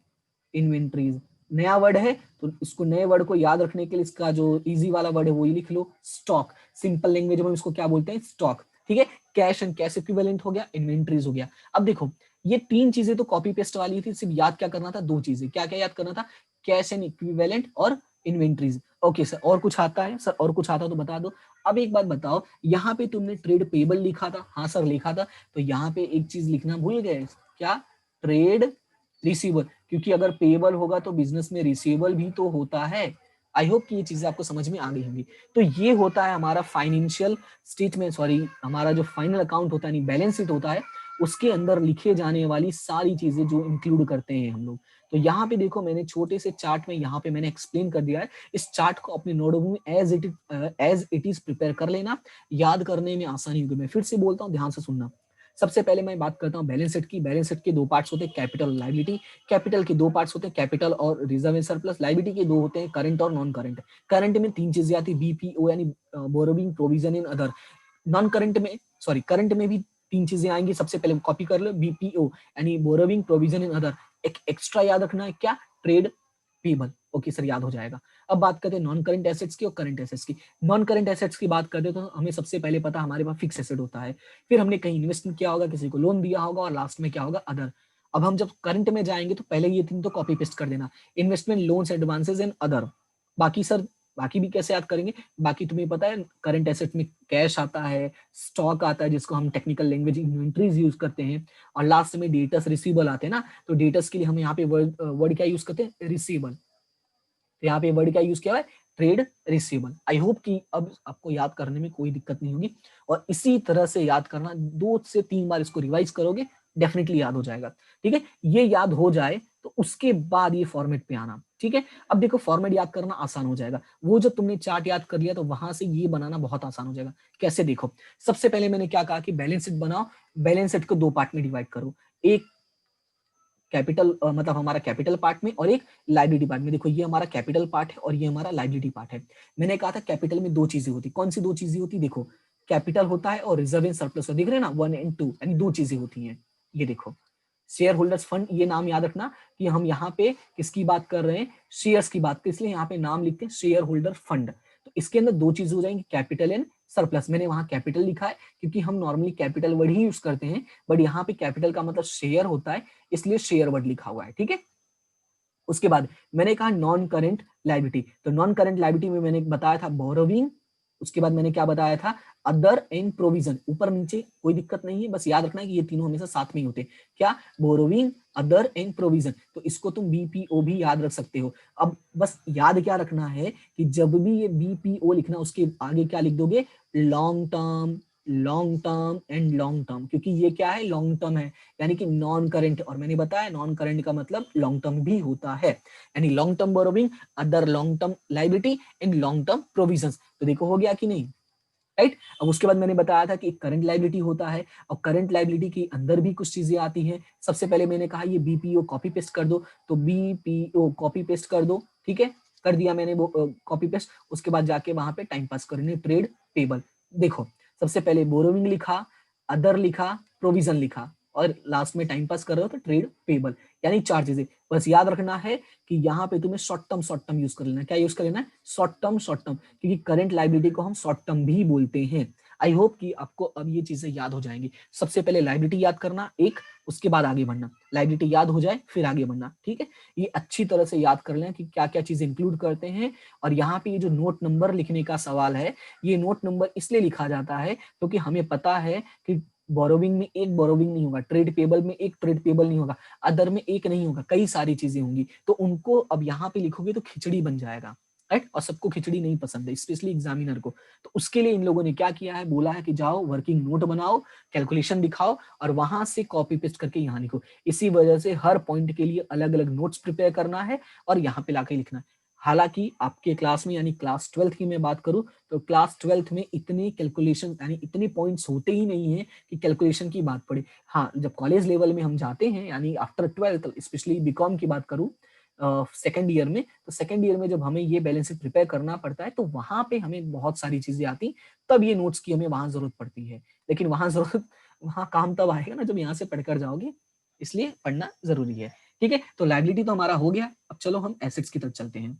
इन्वेंट्रीज। नया वर्ड है तो इसको, नए वर्ड को याद रखने के लिए इसका जो इजी वाला वर्ड है वो ही लिख लो, स्टॉक। सिंपल लैंग्वेज में इसको क्या बोलते हैं, स्टॉक, ठीक है। कैश एंड कैश इक्विवेलेंट हो गया, इन्वेंट्रीज हो गया। अब देखो ये तीन चीजें तो कॉपी पेस्ट वाली थी, सिर्फ याद क्या करना था, दो चीजें, क्या क्या याद करना था, कैश एंड इक्विवेलेंट और इन्वेंट्रीज। ओके सर, और कुछ आता है सर, और कुछ आता तो बता दो। अब एक बात बताओ, यहाँ पे तुमने ट्रेड पेबल लिखा था, हाँ सर लिखा था, तो यहाँ पे एक चीज लिखना भूल गए, क्या, ट्रेड रिसीवर, क्योंकि अगर पेबल होगा तो बिजनेस में रिसीवेबल भी तो होता है। आई होप कि ये चीजें आपको समझ में आ गई होंगी। तो ये होता है हमारा फाइनेंशियल स्टेटमेंट, सॉरी हमारा जो फाइनल अकाउंट होता है, यानी बैलेंस शीट होता है, उसके अंदर लिखे जाने वाली सारी चीजें जो इंक्लूड करते हैं हम लोग। तो यहाँ पे देखो मैंने छोटे से चार्ट में यहाँ पे मैंने एक्सप्लेन कर दिया है। इस चार्ट को अपने नोटबुक में एज इट इज प्रिपेयर कर लेना, याद करने में आसानी होगी। मैं फिर से बोलता हूँ, ध्यान से सुनना। सबसे पहले मैं बात करता हूँ बैलेंस शीट की। बैलेंस शीट के दो पार्ट्स होते हैं, कैपिटल और लायबिलिटी। कैपिटल के दो पार्ट्स होते हैं, कैपिटल और रिजर्व एंड सरप्लस। लायबिलिटी के दो होते हैं, करंट और नॉन करंट। करंट में तीन चीजें आती है, बीपीओ यानी borrowing, provision in other. Non current में, सॉरी करंट में भी तीन चीजें आएंगी। सबसे पहले कॉपी कर लो, बीपीओ यानी बोरोइंग, प्रोविजन इन अदर। एक एक्स्ट्रा याद रखना है, क्या, ट्रेड पेबल। ओके सर, याद हो जाएगा। अब बात करते हैं नॉन करंट एसेट्स की और करंट एसेट्स की। नॉन करंट एसेट्स की बात करते हैं तो हमें सबसे पहले पता हमारे पास फिक्स एसेट होता है, फिर हमने कहीं इन्वेस्टमेंट किया होगा, किसी को लोन दिया होगा, और लास्ट में क्या होगा, अदर। अब हम जब करंट में जाएंगे तो पहले ये तीन तो कॉपी पेस्ट कर देना, investment, loans, advances and other. बाकी सर, बाकी भी कैसे याद करेंगे, बाकी तुम्हें पता है करंट एसेट में कैश आता है, स्टॉक आता है जिसको हम टेक्निकल लैंग्वेज इन्वेंट्रीज यूज करते हैं, और लास्ट में डेटस रिसीवेबल आते हैं ना। तो डेटस के लिए हम यहाँ पे वर्ड क्या यूज करते हैं, रिसीवेबल। तो यहाँ पे वर्ड क्या यूज किया है, ट्रेड रिसीवेबल। आई होप कि अब आपको याद करने में कोई दिक्कत नहीं होगी, और इसी तरह से याद करना, 2 से 3 बार इसको रिवाइज करोगे, डेफिनेटली याद हो जाएगा, ठीक है। ये याद हो जाए तो उसके बाद ये फॉर्मेट पे आना, ठीक है। अब देखो फॉर्मेट याद करना आसान हो जाएगा, वो जो तुमने चार्ट याद कर लिया तो वहां से ये बनाना बहुत आसान हो जाएगा। कैसे, देखो सबसे पहले मैंने क्या कहा कि बैलेंस शीट बनाओ, बैलेंस शीट को दो पार्ट में डिवाइड करो, एक कैपिटल मतलब हमारा कैपिटल पार्ट में और एक लाइबिलिटी पार्ट में। देखो ये हमारा कैपिटल पार्ट है और ये हमारा लाइबिलिटी पार्ट है। मैंने कहा था कैपिटल में दो चीजें होती, कौन सी दो चीजें होती, देखो कैपिटल होता है और रिजर्व एंड सरप्लस, दिख रहे हैं ना 1 और 2, यानी दो चीजें होती हैं। ये देखो शेयर होल्डर्स फंड, ये नाम याद रखना कि हम यहाँ पे किसकी बात कर रहे हैं, शेयर्स की बात, इसलिए यहाँ पे नाम लिखते हैं शेयर होल्डर फंड। तो इसके अंदर दो चीजें हो जाएंगी, कैपिटल एंड सरप्लस। मैंने वहां कैपिटल लिखा है क्योंकि हम नॉर्मली कैपिटल वर्ड ही यूज करते हैं, बट यहाँ पे कैपिटल का मतलब शेयर होता है, इसलिए शेयर वर्ड लिखा हुआ है, ठीक है। उसके बाद मैंने कहा नॉन करेंट लाइबिलिटी, तो नॉन करेंट लाइबिलिटी में मैंने बताया था बोरोविंग, उसके बाद मैंने क्या बताया था, अदर एंड प्रोविजन, ऊपर नीचे कोई दिक्कत नहीं है, बस याद रखना है कि ये तीनों हमेशा साथ में ही होते हैं, क्या, बोरोविंग, अदर एंड प्रोविजन। तो इसको तुम बीपीओ भी याद रख सकते हो। अब बस याद क्या रखना है कि जब भी ये बीपीओ लिखना उसके आगे क्या लिख दोगे, long term, long term and long term, क्योंकि ये क्या है, लॉन्ग टर्म है, यानी कि नॉन करेंट, और मैंने बताया नॉन करेंट का मतलब लॉन्ग टर्म भी होता है, यानी long term borrowing, other long term liability and long term provisions. तो देखो हो गया कि नहीं, राइट। अब उसके बाद मैंने बताया था कि करंट लाइबिलिटी होता है, और करंट लाइबिलिटी के अंदर भी कुछ चीजें आती हैं। सबसे पहले मैंने कहा ये बीपीओ कॉपी पेस्ट कर दो, तो बीपीओ कॉपी पेस्ट कर दो, ठीक है, कर दिया मैंने वो कॉपी पेस्ट। उसके बाद जाके वहां पे टाइम पास करने, ट्रेड पेबल। देखो सबसे पहले बोरोविंग लिखा, अदर लिखा, प्रोविजन लिखा, और लास्ट में टाइम पास कर रहे हो तो ट्रेड पेबल, यानी चार चीजें। बस याद रखना है कि यहाँ पे तुम्हें शॉर्ट टर्म यूज कर लेना है। क्या यूज कर लेना है, शॉर्ट टर्म, क्योंकि करंट लाइबिलिटी को हम शॉर्ट टर्म भी बोलते हैं। आई होप कि आपको अब ये चीजें याद हो जाएंगी। सबसे पहले लाइबिलिटी याद करना एक, उसके बाद आगे बढ़ना, लाइबिलिटी याद हो जाए फिर आगे बढ़ना, ठीक है। ये अच्छी तरह से याद कर लें कि क्या क्या चीजें इंक्लूड करते हैं। और यहाँ पे ये जो नोट नंबर लिखने का सवाल है, ये नोट नंबर इसलिए लिखा जाता है क्योंकि हमें पता है कि बोरोविंग में एक बोरोविंग नहीं होगा, ट्रेड पेबल में एक ट्रेड पेबल नहीं होगा, अदर में एक नहीं होगा, कई सारी चीजें होंगी, तो उनको अब यहाँ पे लिखोगे तो खिचड़ी बन जाएगा, राइट। और सबको खिचड़ी नहीं पसंद है, स्पेशली एग्जामिनर को। तो उसके लिए इन लोगों ने क्या किया है, बोला है कि जाओ वर्किंग नोट बनाओ, कैलकुलेशन दिखाओ, और वहां से कॉपी पेस्ट करके यहाँ लिखो। इसी वजह से हर पॉइंट के लिए अलग अलग नोट्स प्रिपेयर करना है और यहाँ पे लाके लिखना है। हालांकि आपके क्लास में, यानी क्लास 12th की मैं बात करूं, तो क्लास 12th में इतने कैलकुलेशन यानी इतने पॉइंट्स होते ही नहीं है कि कैलकुलेशन की बात पड़े। हाँ, जब कॉलेज लेवल में हम जाते हैं, यानी आफ्टर 12th, स्पेशली बीकॉम की बात करूं, सेकेंड ईयर में, तो सेकेंड ईयर में जब हमें ये बैलेंस शीट प्रिपेयर करना पड़ता है, तो वहां पे हमें बहुत सारी चीजें आती, तब ये नोट्स की हमें वहां जरूरत पड़ती है। लेकिन वहां काम तब आएगा ना जब यहाँ से पढ़कर जाओगे, इसलिए पढ़ना जरूरी है, ठीक है। तो लाइबिलिटी तो हमारा हो गया। अब चलो हम एसेट्स की तरफ चलते हैं।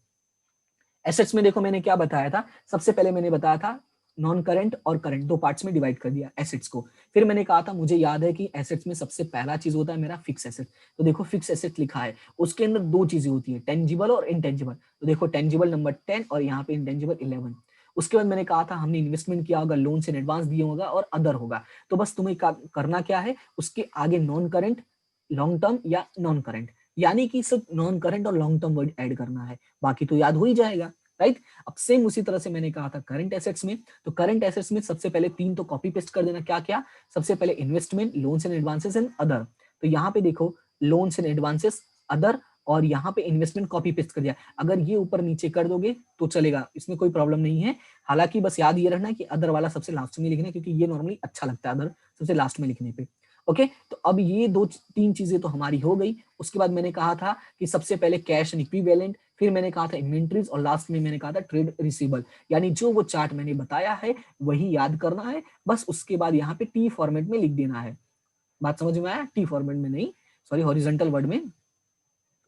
एसेट्स में देखो मैंने क्या बताया था, सबसे पहले मैंने बताया था नॉन करंट और करंट, दो पार्ट्स में डिवाइड कर दिया एसेट्स को। फिर मैंने कहा था, मुझे याद है कि एसेट्स में सबसे पहला चीज होता है मेरा फिक्स एसेट। तो देखो फिक्स एसेट लिखा है, उसके अंदर दो चीजें होती है, टेंजिबल और इनटेंजिबल। तो देखो टेंजिबल नंबर 10 और यहाँ पे इनटेंजिबल 11। उसके बाद मैंने कहा था हमने इन्वेस्टमेंट किया होगा, लोन से एडवांस दिया होगा और अदर होगा। तो बस तुम्हें करना क्या है, उसके आगे नॉन करंट, लॉन्ग टर्म या नॉन करंट, यानी कि सिर्फ नॉन करंट और लॉन्ग टर्म वर्ड ऐड करना है, बाकी तो याद हो ही जाएगा, राइट। अब सेम उसी तरह से मैंने कहा था करंट एसेट्स में, तो करंट एसेट्स में सबसे पहले तीन तो कॉपी पेस्ट कर देना। क्या क्या, सबसे पहले investment, loans and advances and other. तो यहाँ पे देखो लोन्स एंड एडवांसेस, अदर, और यहाँ पे इन्वेस्टमेंट कॉपी पेस्ट कर दिया। अगर ये ऊपर नीचे कर दोगे तो चलेगा, इसमें कोई प्रॉब्लम नहीं है। हालांकि बस याद ये रखना कि अदर वाला सबसे लास्ट में लिखना है, क्योंकि ये नॉर्मली अच्छा लगता है अदर सबसे लास्ट में लिखने पे। ओके, तो अब ये दो तीन चीजें तो हमारी हो गई। उसके बाद मैंने कहा था कि सबसे पहले कैश एंड इक्विवेलेंट, फिर मैंने कहा था इन्वेंट्रीज, और लास्ट में मैंने कहा था ट्रेड रिसीवेबल। यानी जो वो चार्ट मैंने बताया है वही याद करना है, बस उसके बाद यहाँ पे टी फॉर्मेट में लिख देना है। बात समझ में आया, टी फॉर्मेट में नहीं, सॉरी हॉरिजॉन्टल वर्ड में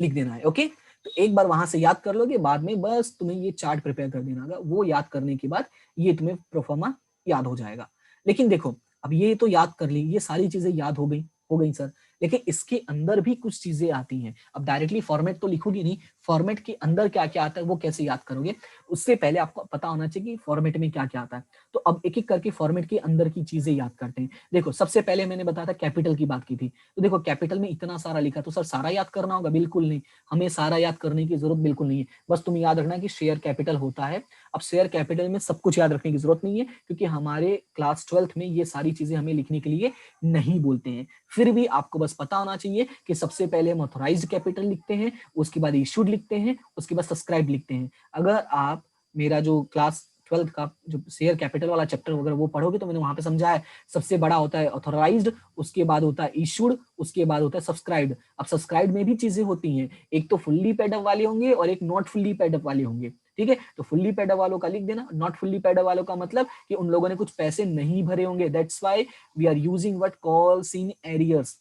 लिख देना है। ओके, तो एक बार वहां से याद कर लोगे, बाद में बस तुम्हें ये चार्ट प्रिपेयर कर देना होगा। वो याद करने के बाद ये तुम्हें प्रोफार्मा याद हो जाएगा। लेकिन देखो अब ये तो याद कर ली, ये सारी चीजें याद हो गई सर, लेकिन इसके अंदर भी कुछ चीजें आती हैं। अब डायरेक्टली फॉर्मेट तो लिखोगे नहीं, फॉर्मेट के अंदर क्या क्या आता है वो कैसे याद करोगे, उससे पहले आपको पता होना चाहिए कि फॉर्मेट में क्या क्या आता है। तो अब एक एक करके फॉर्मेट के अंदर की चीजें याद करते हैं। देखो सबसे पहले मैंने बताया था कैपिटल की बात की थी, तो देखो कैपिटल में इतना सारा लिखा, तो सर सारा याद करना होगा, बिल्कुल नहीं, हमें सारा याद करने की जरूरत बिल्कुल नहीं है। बस तुम याद रखना कि शेयर कैपिटल होता है। अब शेयर कैपिटल में सब कुछ याद रखने की जरूरत नहीं है, क्योंकि हमारे क्लास 12th में ये सारी चीजें हमें लिखने के लिए नहीं बोलते हैं। फिर भी आपको बस पता होना चाहिए कि सबसे पहले हम ऑथोराइज्ड कैपिटल लिखते हैं, उसके बाद इशूड लिखते हैं, उसके बाद सब्सक्राइब लिखते हैं। अगर आप मेरा जो क्लास 12th का जो शेयर कैपिटल वाला चैप्टर वगैरह वो पढ़ोगे तो मैंने वहां पे समझा है, सबसे बड़ा होता है ऑथोराइज्ड, उसके बाद होता है इशूड, उसके बाद होता है सब्सक्राइब्ड। अब सब्सक्राइब्ड में भी चीजें होती हैं, एक तो फुल्ली पेड अप वाले होंगे और एक नॉट फुल्ली पेड अप वाले होंगे, ठीक है। तो फुल्ली पेड अप वालों का लिख देना, नॉट फुल्ली पेड अप वालों का मतलब कि उन लोगों ने कुछ पैसे नहीं भरे होंगे, that's why we are using what calls in arrears,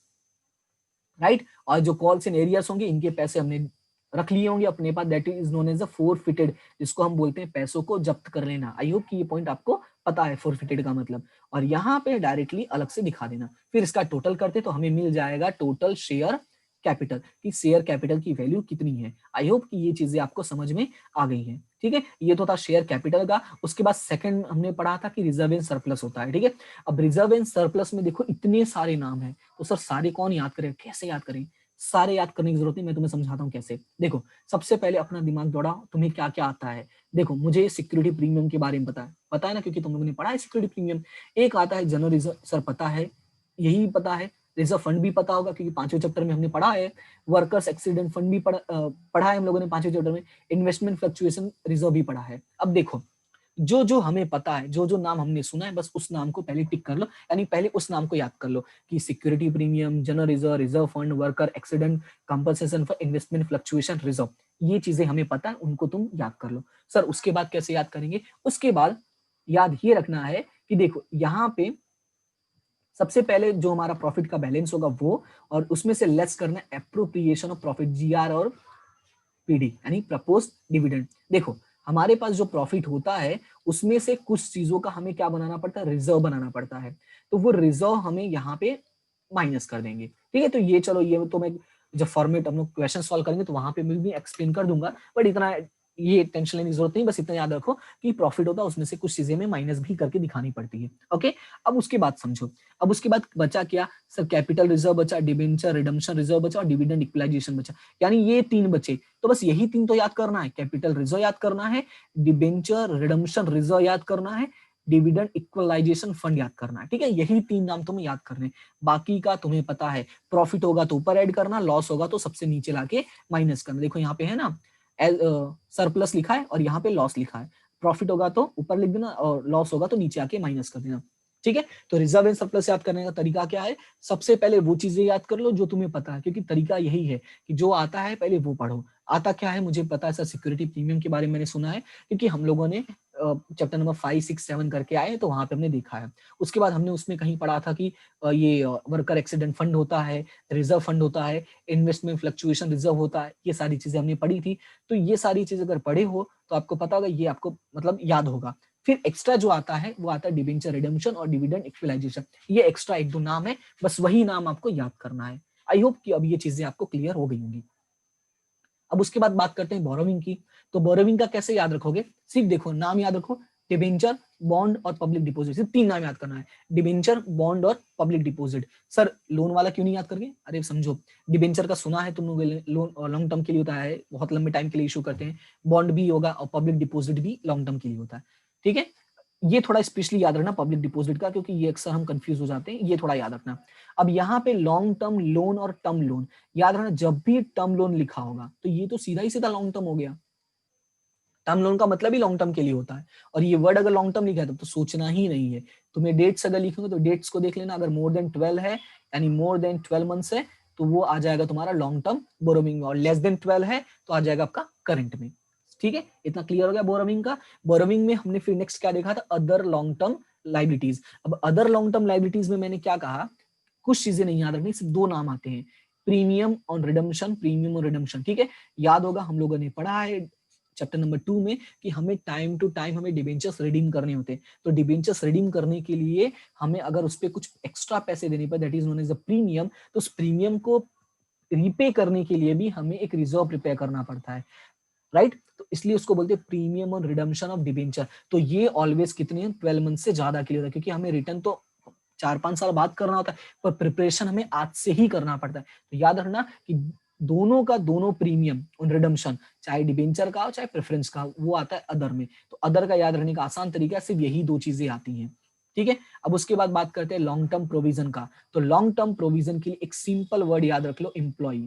right. और जो कॉल्स इन एरियर्स होंगे इनके पैसे हमने रख लिए होंगे अपने पास, that is known as a forfeited, जिसको हम बोलते हैं पैसों को जब्त कर लेना। आई होप कि ये पॉइंट आपको पता है फोरफिटेड का मतलब। और यहाँ पे डायरेक्टली अलग से दिखा देना, फिर इसका टोटल करते तो हमें मिल जाएगा टोटल शेयर कैपिटल, कि शेयर कैपिटल की वैल्यू कितनी है। आई होप कि ये चीजें आपको समझ में आ गई हैं, ठीक है। ये तो था शेयर कैपिटल का। उसके बाद सेकंड हमने पढ़ा था कि रिजर्व एंड सरप्लस होता है, ठीक है। अब रिजर्व एंड सरप्लस में देखो इतने सारे नाम हैं, तो सर सारे कौन याद करें, कैसे याद करें? सारे याद करने की जरूरत नहीं, मैं तुम्हें समझाता हूँ कैसे। देखो सबसे पहले अपना दिमाग दौड़ाओ, तुम्हें क्या क्या आता है। देखो मुझे सिक्योरिटी प्रीमियम के बारे में पता है ना, क्योंकि तुम लोगों ने पढ़ा है सिक्योरिटी प्रीमियम। एक आता है जनरल रिजर्व, सर पता है, यही पता है। रिजर्व फंड भी पता होगा क्योंकि 5वें चैप्टर में हमने पढ़ा है। वर्कर्स एक्सीडेंट फंड भी पढ़ा है हम लोगों ने 5वें चैप्टर में। इन्वेस्टमेंट फ्लक्चुएशन रिजर्व भी पढ़ा है। अब देखो जो जो हमें पता है, जो जो नाम हमने सुना है, बस उस नाम को पहले टिक कर लो, यानी पहले उस नाम को याद कर लो कि security premium, general reserve, reserve fund, worker accident compensation for investment fluctuation reserve, ये चीजें हमें पता है, उनको तुम याद कर लो। सर उसके बाद कैसे याद करेंगे? उसके बाद याद ये रखना है कि देखो यहाँ पे सबसे पहले जो हमारा प्रॉफिट का बैलेंस होगा वो, और उसमें से लेस करना एप्रोप्रिएशन ऑफ प्रॉफिट, जीआर और पीडी यानी प्रपोज डिविडेंड। देखो हमारे पास जो प्रॉफिट होता है उसमें से कुछ चीजों का हमें क्या बनाना पड़ता है, रिजर्व बनाना पड़ता है। तो वो रिजर्व हमें यहाँ पे माइनस कर देंगे, ठीक है। तो ये चलो ये तो मैं जब फॉर्मेट हम लोग क्वेश्चन सॉल्व करेंगे तो वहां पे मैं भी एक्सप्लेन कर दूंगा, बट इतना ये टेंशन लेने की जरूरत नहीं, बस इतना याद रखो कि प्रॉफिट होता है उसमें से कुछ चीजें में माइनस भी करके दिखानी पड़ती है, ओके। अब उसके बाद समझो, अब उसके बाद बचा क्या सर, कैपिटल रिजर्व बचा, डिबेंचर रिडम्पशन रिजर्व बचा और डिविडेंड इक्वलाइजेशन बचा, यानी ये तीन बचे। तो बस यही तीन तो याद करना है, कैपिटल रिजर्व याद करना है, डिबेंचर रिडम्पशन रिजर्व याद करना है, डिविडेंड इक्वलाइजेशन फंड याद करना है, ठीक है। यही तीन नाम तुम्हें याद करने, बाकी का तुम्हें पता है। प्रॉफिट होगा तो ऊपर ऐड करना, लॉस होगा तो सबसे नीचे लाके माइनस करना। देखो यहाँ पे है ना सरप्लस लिखा है और यहाँ पे लॉस लिखा है, प्रॉफिट होगा तो ऊपर लिख देना और लॉस होगा तो नीचे आके माइनस कर देना, ठीक है। तो रिजर्व एंड सरप्लस याद करने का तरीका क्या है, सबसे पहले वो चीजें याद कर लो जो तुम्हें पता है, क्योंकि तरीका यही है कि जो आता है पहले वो पढ़ो। आता क्या है मुझे पता है सर, सिक्योरिटी प्रीमियम के बारे में मैंने सुना है क्योंकि हम लोगों ने चैप्टर नंबर 5, 6, 7 करके आए तो वहां पे हमने देखा है। उसके बाद हमने उसमें कहीं पढ़ा था कि ये वर्कर एक्सीडेंट फंड होता है, रिजर्व फंड होता है, इन्वेस्टमेंट फ्लक्चुएशन रिजर्व होता है, ये सारी चीजें हमने पढ़ी थी। तो ये सारी चीजें अगर पढ़े हो तो आपको पता होगा, ये आपको मतलब याद होगा। फिर एक्स्ट्रा जो आता है वो आता है डिबेंचर रिडेम्पशन और डिविडेंड इक्वलाइजेशन, ये एक्स्ट्रा एक दो नाम है, बस वही नाम आपको याद करना है। आई होप कि अब ये चीजें आपको क्लियर हो गई होंगी। अब उसके बाद बात करते हैं बोरोविंग की। तो बोरोविंग का कैसे याद रखोगे, सिर्फ देखो नाम याद रखो, डिबेंचर, बॉन्ड और पब्लिक डिपॉजिट, सिर्फ तीन नाम याद करना है, डिबेंचर, बॉन्ड और पब्लिक डिपॉजिट। सर लोन वाला क्यों नहीं याद करके, अरे समझो, डिबेंचर का सुना है तुम लोग, लोन लॉन्ग टर्म के लिए होता है, बहुत लंबे टाइम के लिए इशू करते हैं, बॉन्ड भी होगा और पब्लिक डिपॉजिट भी लॉन्ग टर्म के लिए होता है, ठीक है। ये थोड़ा स्पेशली याद रखना पब्लिक डिपॉजिट का, क्योंकि ये अक्सर हम कंफ्यूज हो जाते हैं, ये थोड़ा याद रखना। अब यहाँ पे लॉन्ग टर्म लोन और टर्म लोन याद रखना, जब भी टर्म लोन लिखा होगा तो ये तो सीधा ही सीधा लॉन्ग टर्म हो गया, टर्म लोन का मतलब ही लॉन्ग टर्म के लिए होता है। और ये वर्ड अगर लॉन्ग टर्म लिखा है तो सोचना ही नहीं है, तुम्हें डेट्स अगर लिखोगे तो डेट्स को देख लेना, अगर मोर देन 12 है यानी मोर देन 12 मंथ्स है तो वो आ जाएगा तुम्हारा लॉन्ग टर्म बोरोविंग में, और लेस देन 12 है तो आ जाएगा आपका करंट में, ठीक है। इतना क्लियर हो गया बोरोविंग का। बोरोविंग में हमने फिर नेक्स्ट क्या देखा था, अदर लॉन्ग टर्म लाइबिलिटीज। अब अदर लॉन्ग टर्म लाइबिलिटीज में मैंने क्या कहा, कुछ चीजें नहीं याद रखनी, सिर्फ दो नाम आते हैं, प्रीमियम और रिडम्पशन, प्रीमियम और रिडम्पशन, ठीक है। याद होगा हम लोगों ने पढ़ा है चैप्टर नंबर 2 में कि हमें टाइम टू टाइम हमें डिबेंचर्स रिडीम करने होते हैं। तो डिबेंचर्स रिडीम करने के लिए हमें अगर उस पर कुछ एक्स्ट्रा पैसे देने पर, that is known as a premium, तो उस प्रीमियम को रीपे करने के लिए भी हमें एक रिजर्व प्रिपेयर करना पड़ता है, राइट। तो इसलिए उसको बोलते हैं प्रीमियम और रिडम्पशन ऑफ डिबेंचर। तो ये ऑलवेज कितने 12 मंथ से ज्यादा के लिए होता है, क्योंकि हमें रिटर्न तो 4-5 साल बाद करना होता है, पर प्रिपरेशन हमें आज से ही करना पड़ता है। तो याद रखना कि दोनों का दोनों प्रीमियम और रिडम्पशन, चाहे डिबेंचर का हो चाहे प्रेफरेंस का, वो आता है अदर में। तो अदर का याद रखने का आसान तरीका सिर्फ यही दो चीजें आती हैं, ठीक है। अब उसके बाद बात करते हैं लॉन्ग टर्म प्रोविजन का। तो लॉन्ग टर्म प्रोविजन के लिए एक सिंपल वर्ड याद रख लो, एम्प्लॉय।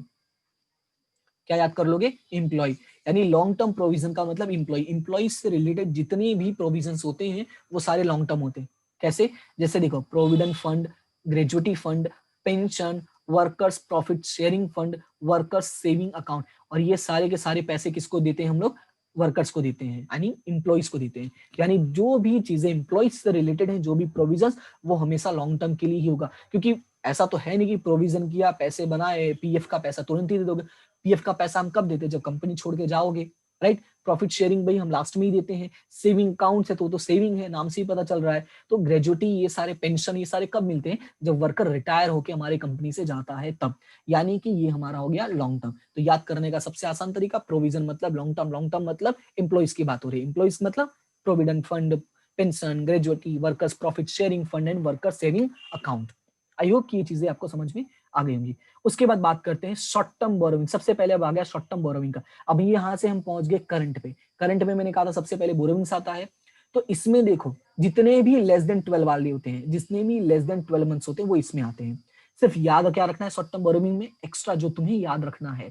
क्या याद कर लोगे, एम्प्लॉय। यानी लॉन्ग टर्म प्रोविजन का मतलब इंप्लॉय से रिलेटेड जितने भी प्रोविजन होते हैं वो सारे लॉन्ग टर्म होते हैं। कैसे? जैसे देखो, provident fund, gratuity fund, pension, workers profit sharing fund, workers saving account, और ये सारे के सारे पैसे किसको देते हैं हम लोग? वर्कर्स को देते हैं, यानी इंप्लॉइज को देते हैं। यानी जो भी चीजें इंप्लॉइज से रिलेटेड है, जो भी प्रोविजंस, वो हमेशा लॉन्ग टर्म के लिए ही होगा। क्योंकि ऐसा तो है नहीं कि प्रोविजन किया, पैसे बनाए, पीएफ का पैसा तुरंत ही दे दोगे। पीएफ का पैसा हम कब देते हैं? जब कंपनी छोड़ के जाओगे, राइट। प्रॉफिट शेयरिंग भाई हम लास्ट में ही देते हैं। सेविंग अकाउंट है तो सेविंग है, नाम से ही पता चल रहा है। तो ग्रेजुएटी, ये सारे पेंशन, ये सारे कब मिलते हैं? जब वर्कर रिटायर होकर हमारी कंपनी से जाता है तब। यानी कि ये हमारा हो गया लॉन्ग टर्म। तो याद करने का सबसे आसान तरीका, प्रोविजन मतलब लॉन्ग टर्म, लॉन्ग टर्म मतलब एम्प्लॉइज की बात हो रही है। एम्प्लॉइज मतलब provident fund, pension, gratuity, workers profit sharing fund and worker saving account. I hope कि ये चीजें आपको समझ में आ गई होंगी। उसके बाद बात करते हैं शॉर्ट टर्म बोरोविंग। सबसे पहले अब आ गया शॉर्ट टर्म बोरोविंग का। अब यहाँ से हम पहुंच गए करंट पे। करंट में मैंने कहा था सबसे पहले बोरोविंग्स आता है। तो इसमें देखो, जितने भी लेस देन 12 वाले होते हैं, जितने भी लेस देन 12 मंथ्स होते हैं, वो इसमें आते हैं। सिर्फ याद क्या रखना है शॉर्ट टर्म बोरोविंग में? एक्स्ट्रा जो तुम्हें याद रखना है,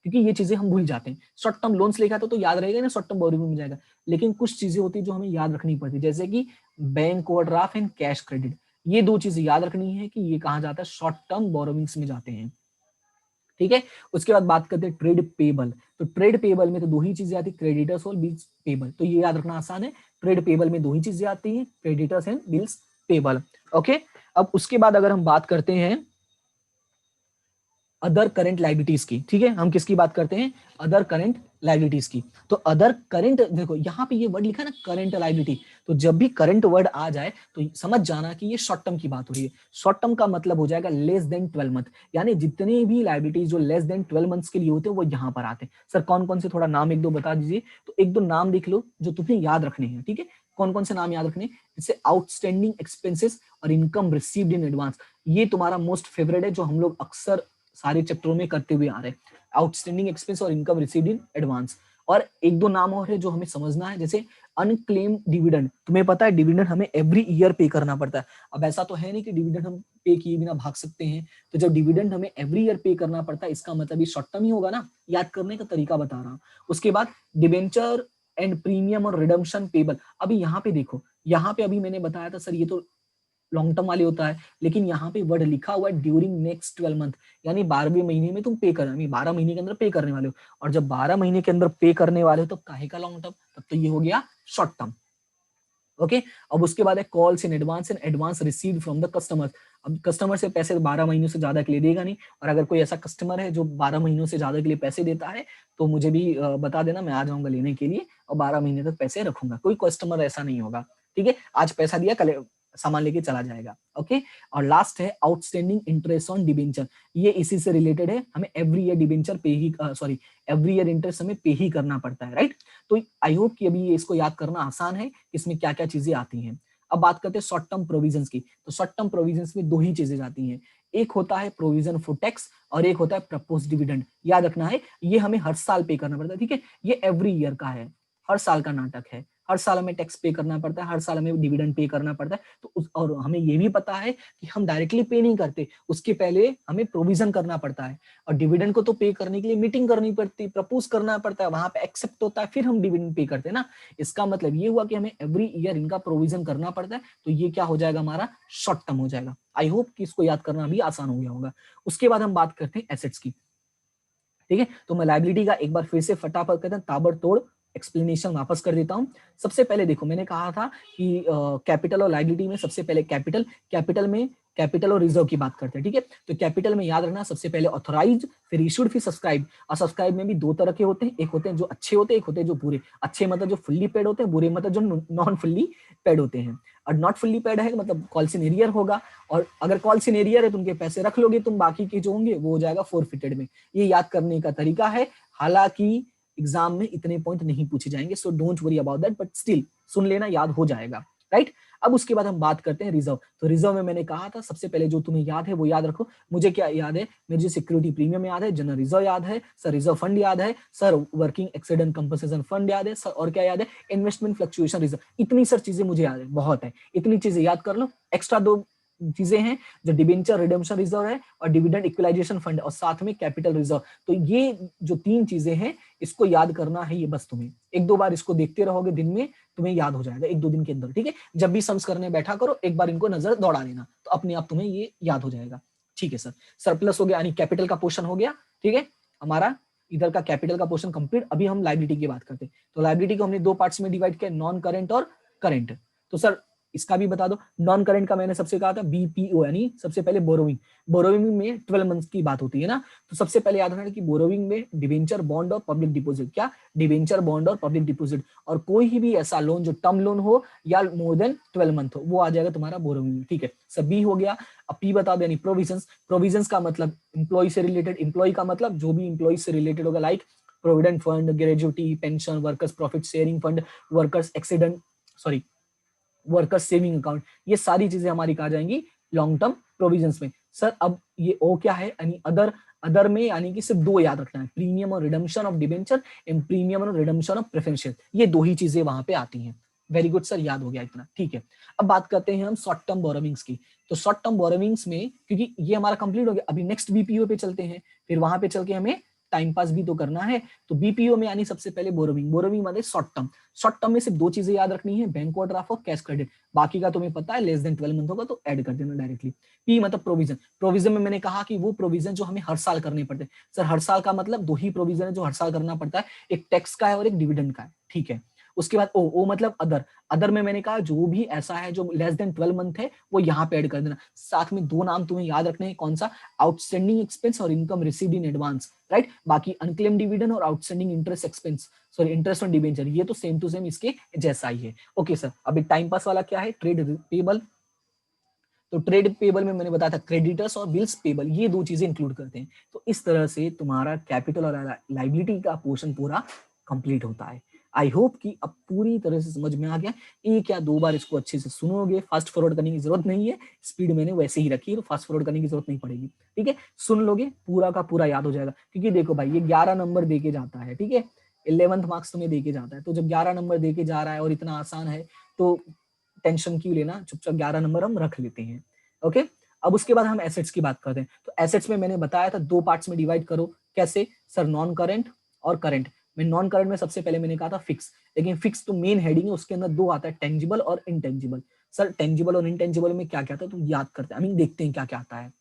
क्योंकि ये चीजें हम भूल जाते हैं। शॉर्ट टर्म लोन्स लेगा तो याद रहेगा ना, शॉर्ट टर्म बोरोविंग में जाएगा। लेकिन कुछ चीजें होती है जो हमें याद रखनी पड़ती है, जैसे कि bank overdraft and cash credit. ये दो चीजें याद रखनी है कि ये कहाँ जाता है? शॉर्ट टर्म बोरोविंग्स में जाते हैं। ठीक है। उसके बाद बात करते हैं ट्रेड पेबल। तो ट्रेड पेबल में तो दो ही चीजें आती है, क्रेडिटर्स और बिल्स पेबल। तो ये याद रखना आसान है, ट्रेड पेबल में दो ही चीजें आती हैं, creditors and bills payable. Okay. अब उसके बाद अगर हम बात करते हैं अदर करंट लायबिलिटीज की, ठीक है, हम किसकी बात करते हैं? अदर करंट लायबिलिटीज की। तो अदर करंट, देखो यहाँ पे ये वर्ड लिखा है ना, करंट लायबिलिटी। तो जब भी करंट वर्ड आ जाए तो समझ जाना कि ये शॉर्ट टर्म की बात हो रही है। शॉर्ट टर्म का मतलब हो जाएगा लेस देन 12 मंथ, यानी जितने भी लायबिलिटीज जो लेस देन 12 मंथ्स के लिए होते हैं वो यहाँ पर आते हैं। सर कौन कौन से, थोड़ा नाम एक दो बता दीजिए। तो एक दो नाम लिख लो जो तुम्हें याद रखने हैं, ठीक है। कौन कौन से नाम याद रखने? जैसे आउटस्टैंडिंग एक्सपेंसेस और इनकम रिसीव्ड इन एडवांस। ये तुम्हारा मोस्ट फेवरेट है, जो हम लोग अक्सर सारे चैप्टरों में करते हुए आ रहे हैं। आउटस्टैंडिंग एक्सपेंस और इनकम रिसीव्ड इन एडवांस। और एक दो नाम और है जो हमें समझना है, जैसे अनक्लेम डिविडेंड। तुम्हें पता है डिविडेंड हमें एवरी ईयर पे करना पड़ता है। अब ऐसा तो है नहीं कि डिविडेंड हम पे किए बिना भाग सकते हैं। तो जब डिविडेंड हमें एवरी ईयर पे करना पड़ता है, इसका मतलब ये शॉर्ट टर्म ही होगा ना। याद करने का तरीका बता रहा हूँ। उसके बाद डिबेंचर एंड प्रीमियम और रिडम्पशन पेबल। अभी यहाँ पे देखो, यहाँ पे अभी मैंने बताया था सर ये तो लॉन्ग टर्म वाले होता है, लेकिन यहाँ पे वर्ड लिखा हुआ है ड्यूरिंग नेक्स्ट 12 मंथ, यानी 12वें महीने में तुम पे करना, 12 महीने के अंदर पे करने वाले हो। और जब 12 महीने के अंदर पे करने वाले हो तो काहे का लॉन्ग टर्म? तब तो ये हो गया शॉर्ट टर्म। ओके। अब उसके बाद है calls in advance and advance received from the customer. अब कस्टमर से पैसे 12 महीनों से ज्यादा के लिए देगा नहीं, और अगर कोई ऐसा कस्टमर है जो 12 महीनों से ज्यादा के लिए पैसे देता है तो मुझे भी बता देना, मैं आ जाऊंगा लेने के लिए और 12 महीने तक पैसे रखूंगा। कोई कस्टमर ऐसा नहीं होगा, ठीक है। आज पैसा दिया, कल सामान लेके चला जाएगा। ओके। और लास्ट है आउटस्टैंडिंग इंटरेस्ट ऑन डिबेंचर। ये इसी से रिलेटेड है, हमें एवरी ईयर डिबेंचर पे ही, सॉरी एवरी ईयर इंटरेस्ट हमें पे ही करना पड़ता है, राइट। तो आई होप कि अभी इसको याद करना आसान है, इसमें क्या क्या चीजें आती हैं। अब बात करते हैं शॉर्ट टर्म प्रोविजंस की। तो शॉर्ट टर्म प्रोविजंस में दो ही चीजें जाती हैं, एक होता है प्रोविजन फॉर टैक्स और एक होता है प्रपोज डिविडेंड। याद रखना है, ये हमें हर साल पे करना पड़ता है, ठीक है। ये एवरी ईयर का है, हर साल का नाटक है। हर साल हमें टैक्स पे करना पड़ता है, हर साल हमें डिविडेंड पे करना पड़ता है। तो और हमें ये भी पता है कि हम डायरेक्टली पे नहीं करते, उसके पहले हमें प्रोविजन करना पड़ता है। और डिविडेंड को तो पे करने के लिए मीटिंग करनी पड़ती है, प्रपोज करना पड़ता है, वहां पे एक्सेप्ट होता है, फिर हम डिविडेंड पे करते हैं ना। इसका मतलब ये हुआ कि हमें एवरी ईयर इनका प्रोविजन करना पड़ता है। तो ये क्या हो जाएगा? हमारा शॉर्ट टर्म हो जाएगा। आई होप कि इसको याद करना भी आसान हो गया होगा। उसके बाद हम बात करते हैं एसेट्स की, ठीक है। तो मैं लायबिलिटी का एक बार फिर से फटाफट कहते हैं ताबड़तोड़ एक्सप्लेनेशन वापस कर देता हूं। सबसे पहले देखो, मैंने कहा था कि कैपिटल और लायबिलिटी में सबसे पहले कैपिटल में कैपिटल और रिजर्व की बात करते हैं, ठीक है। तो कैपिटल में याद रखना सबसे पहले ऑथराइज, फिर इशूड, फिर सब्सक्राइब। और सब्सक्राइब में भी दो तरह के होते हैं, एक होते हैं जो अच्छे होते हैं, एक होते हैं जो बुरे। अच्छे मतलब जो फुल्ली पेड होते हैं, बुरे मतलब जो नॉन फुल्ली पेड होते हैं। और नॉट फुल्ली पेड है मतलब कॉल सिनेरियर होगा, और अगर कॉल सिनेरियर है तो उनके पैसे रख लोगे तुम, बाकी के जो होंगे वो हो जाएगा फोरफिटेड में। ये याद करने का तरीका है, हालांकि एग्जाम में इतने पॉइंट नहीं पूछे जाएंगे, so don't worry about that, but still सुन लेना, याद हो जाएगा, राइट। अब उसके बाद हम बात करते हैं रिजर्व। तो रिजर्व में मैंने कहा था सबसे पहले जो तुम्हें याद है वो याद रखो। मुझे क्या याद है? मुझे सिक्योरिटी प्रीमियम याद है, जनरल रिजर्व याद है सर, रिजर्व फंड याद है sir, working accident compensation fund याद है सर, और क्या याद है? Investment fluctuation reserve. इतनी सर चीजें मुझे याद है, बहुत है, इतनी चीजें याद कर लो। एक्स्ट्रा दो चीजें हैं जो डिबेंचर रिडेम्पशन रिजर्व है और डिविडेंड इक्वलाइजेशन फंड, और साथ में कैपिटल रिजर्व। तो ये जो तीन चीजें हैं इसको याद करना है ये बस तुम्हें, 1-2 बार इसको देखते रहोगे दिन में, तुम्हें याद हो जाएगा 1-2 दिन के अंदर, ठीक है। जब भी सम्स करने बैठा करो एक बार इनको नजर दौड़ा लेना, तो अपने आप तुम्हें ये याद हो जाएगा, ठीक है सर। सरप्लस हो गया यानी कैपिटल का पोर्शन हो गया, ठीक है, हमारा इधर का कैपिटल का पोर्शन कंप्लीट। अभी हम लायबिलिटी की बात करते हैं, तो लायबिलिटी को हमने 2 पार्ट्स में डिवाइड किया, नॉन करेंट और करेंट। तो सर इसका भी बता दो, नॉन करेंट का मैंने सबसे कहा था बीपीओ यानी सबसे पहले बोरोविंग, बोरोविंग में 12 मंथ की बात होती है ना, तो सबसे पहले याद रखना कि बोरोविंग में डिवेंचर बॉन्ड और पब्लिक डिपॉजिट, क्या डिवेंचर बॉन्ड और पब्लिक डिपॉजिट, और कोई भी ऐसा लोन जो टर्म लोन हो या मोर देन 12 मंथ हो वो आ जाएगा तुम्हारा बोरोविंग में, ठीक है। सब बी हो गया। अब पी बता दो यानी प्रोविजंस, प्रोविजंस का मतलब एम्प्लॉय से रिलेटेड, एम्प्लॉय का मतलब जो भी एम्प्लॉय से रिलेटेड होगा, like provident fund, gratuity, pension, workers profit sharing fund, workers accident sorry workers saving account, ये सारी चीजें हमारी कहा जाएंगी लॉन्ग टर्म प्रोविजंस में। सर अब ये ओ क्या है यानी अदर, अदर में यानी कि सिर्फ 2 याद रखना है, प्रीमियम और redemption of debenture and premium और रिडम्पशन ऑफ प्रेफरेंशियल, ये 2 ही चीजें वहां पे आती हैं। वेरी गुड सर, याद हो गया इतना, ठीक है। अब बात करते हैं हम शॉर्ट टर्म बोरोविंग्स की। तो शॉर्ट टर्म बोरोविंग्स में क्योंकि ये हमारा कंप्लीट हो गया, अभी नेक्स्ट बीपीओ पे चलते हैं, फिर वहां पे चल के हमें टाइम पास भी तो करना है। तो बीपीओ में यानी सबसे पहले बोरोविंग, बोरोविंग मतलब शॉर्ट टर्म, शॉर्ट टर्म में सिर्फ 2 चीजें याद रखनी है, बैंक ओवरड्राफ्ट और कैश क्रेडिट, बाकी का तुम्हें पता है लेस देन 12 मंथ होगा तो ऐड कर देना डायरेक्टली। पी मतलब प्रोविजन, प्रोविजन में मैंने कहा कि वो प्रोविजन जो हमें हर साल करने पड़ते हैं। सर हर साल का मतलब 2 ही प्रोविजन है जो हर साल करना पड़ता है, एक टैक्स का है और एक डिविडेंड का है, ठीक है। उसके बाद ओ मतलब अदर, अदर में मैंने कहा जो भी ऐसा है जो लेस देन 12 मंथ है वो यहाँ पे ऐड कर देना। साथ में 2 नाम तुम्हें याद रखने हैं, कौन सा, आउटस्टैंडिंग एक्सपेंस और income received in advance, right. बाकी अनक्लेम डिविडेंड और outstanding interest expense sorry interest on debenture, ये तो सेम टू सेम इसके जैसा ही है। ओके सर, अभी टाइम पास वाला क्या है, ट्रेड पेबल। तो ट्रेड पेबल में मैंने बताया था क्रेडिटर्स और बिल्स पेबल, ये 2 चीजें इंक्लूड करते हैं। तो इस तरह से तुम्हारा कैपिटल और लाइबिलिटी का पोर्शन पूरा कंप्लीट होता है। आई होप कि अब पूरी तरह से समझ में आ गया। 1 या 2 बार इसको अच्छे से सुनोगे, फास्ट फॉरवर्ड करने की जरूरत नहीं है, स्पीड मैंने वैसे ही रखी है तो फास्ट फॉरवर्ड करने की जरूरत नहीं पड़ेगी, ठीक है। सुन लोगे पूरा का पूरा याद हो जाएगा, क्योंकि देखो भाई ये 11 नंबर दे के जाता है, ठीक है, 11th मार्क्स तुम्हें दे के जाता है। तो जब 11 नंबर दे के जा रहा है और इतना आसान है तो टेंशन क्यों लेना, चुपचाप 11 नंबर हम रख लेते हैं, ओके। अब उसके बाद हम एसेट्स की बात करते हैं। तो एसेट्स में मैंने बताया था 2 पार्ट्स में डिवाइड करो, कैसे सर, नॉन करंट और करंट में। नॉन करंट में सबसे पहले मैंने कहा था फिक्स, लेकिन फिक्स तो मेन हेडिंग है, उसके अंदर 2 आता है, टेंजिबल और इनटेंजिबल। सर टेंजिबल और इनटेंजिबल में क्या क्या आता है तुम याद करते हैं, देखते हैं क्या क्या आता है।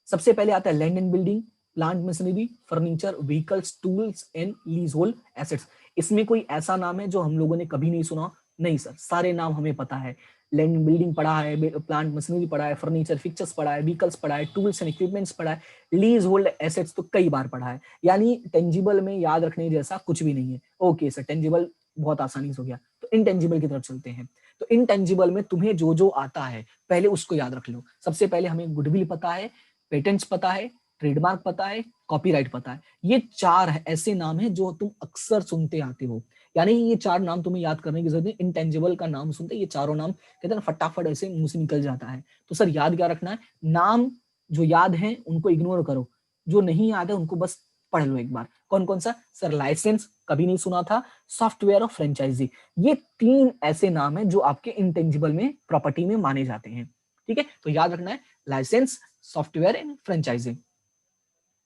सबसे पहले आता है land and building, plant machinery, furniture, vehicles, tools and lease hold assets. इसमें कोई ऐसा नाम है जो हम लोगों ने कभी नहीं सुना? नहीं सर, सारे नाम हमें पता है। लैंड बिल्डिंग पढ़ा है, प्लांट मशीनरी पढ़ा है, फर्नीचर फिक्चर्स पढ़ा है, व्हीकल्स पढ़ा है, टूल्स एंड इक्विपमेंट्स पढ़ा है, लीज होल्ड एसेट्स तो कई बार पढ़ा है। यानी टेंजिबल में याद रखने जैसा कुछ भी नहीं है। ओके सर, टेंजिबल बहुत आसानी से हो गया। तो इनटेंजिबल की तरफ चलते हैं। तो इनटेंजिबल में तुम्हें जो जो आता है पहले उसको याद रख लो। सबसे पहले हमें गुडविल पता है, पेटेंट्स पता है, ट्रेडमार्क पता है, कॉपीराइट पता है। ये 4 ऐसे नाम हैं जो तुम अक्सर सुनते आते हो, यानी ये 4 नाम तुम्हें याद करने की जरूरत है। इनटेंजिबल का नाम सुनते ये चारों नाम कहते हैं ना फटाफट ऐसे मुंह से निकल जाता है। तो सर याद क्या रखना है, नाम जो याद है उनको इग्नोर करो, जो नहीं याद है उनको बस पढ़ लो एक बार। कौन कौन सा सर, लाइसेंस कभी नहीं सुना था, सॉफ्टवेयर और फ्रेंचाइजी, ये 3 ऐसे नाम है जो आपके इंटेंजिबल में प्रॉपर्टी में माने जाते हैं, ठीक है। तो याद रखना है licence, software and franchising,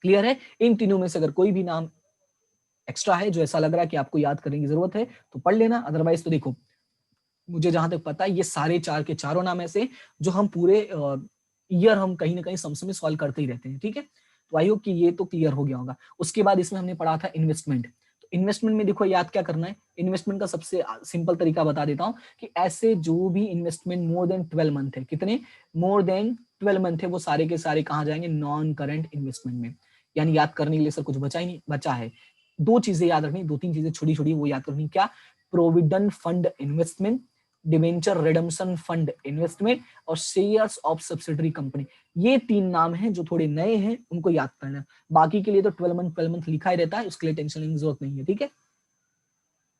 clear है। इन तीनों में से अगर कोई भी नाम एक्स्ट्रा है जो ऐसा लग रहा है कि आपको याद करने की जरूरत है तो पढ़ लेना, अदरवाइज तो देखो मुझे जहां तक पता है ये सारे 4 के चारों नाम ऐसे जो हम पूरे ईयर हम कहीं ना कहीं सम में सॉल्व करते ही रहते हैं, ठीक है। तो आई होप कि ये तो क्लियर हो गया होगा। उसके बाद इसमें हमने पढ़ा था इन्वेस्टमेंट। तो इन्वेस्टमेंट में देखो याद क्या करना है, इन्वेस्टमेंट का सबसे सिंपल तरीका बता देता हूं कि ऐसे जो भी इन्वेस्टमेंट मोर देन 12 मंथ है, कितने मोर देन 12 मंथ है, वो सारे के सारे कहाँ जाएंगे, नॉन करंट इन्वेस्टमेंट में। यानी याद करने के लिए सर कुछ बचा ही नहीं, बचा है 2 चीजें याद रखनी, 2-3 चीजें छोटी छोटी वो याद करनी, क्या, provident fund investment, debenture redemption fund investment और शेयर्स ऑफ सब्सिडरी कंपनी। ये 3 नाम हैं जो थोड़े नए हैं, उनको याद करना। बाकी के लिए तो 12 मंथ लिखा ही रहता है, उसके लिए टेंशन लेने की जरूरत नहीं है, ठीक है,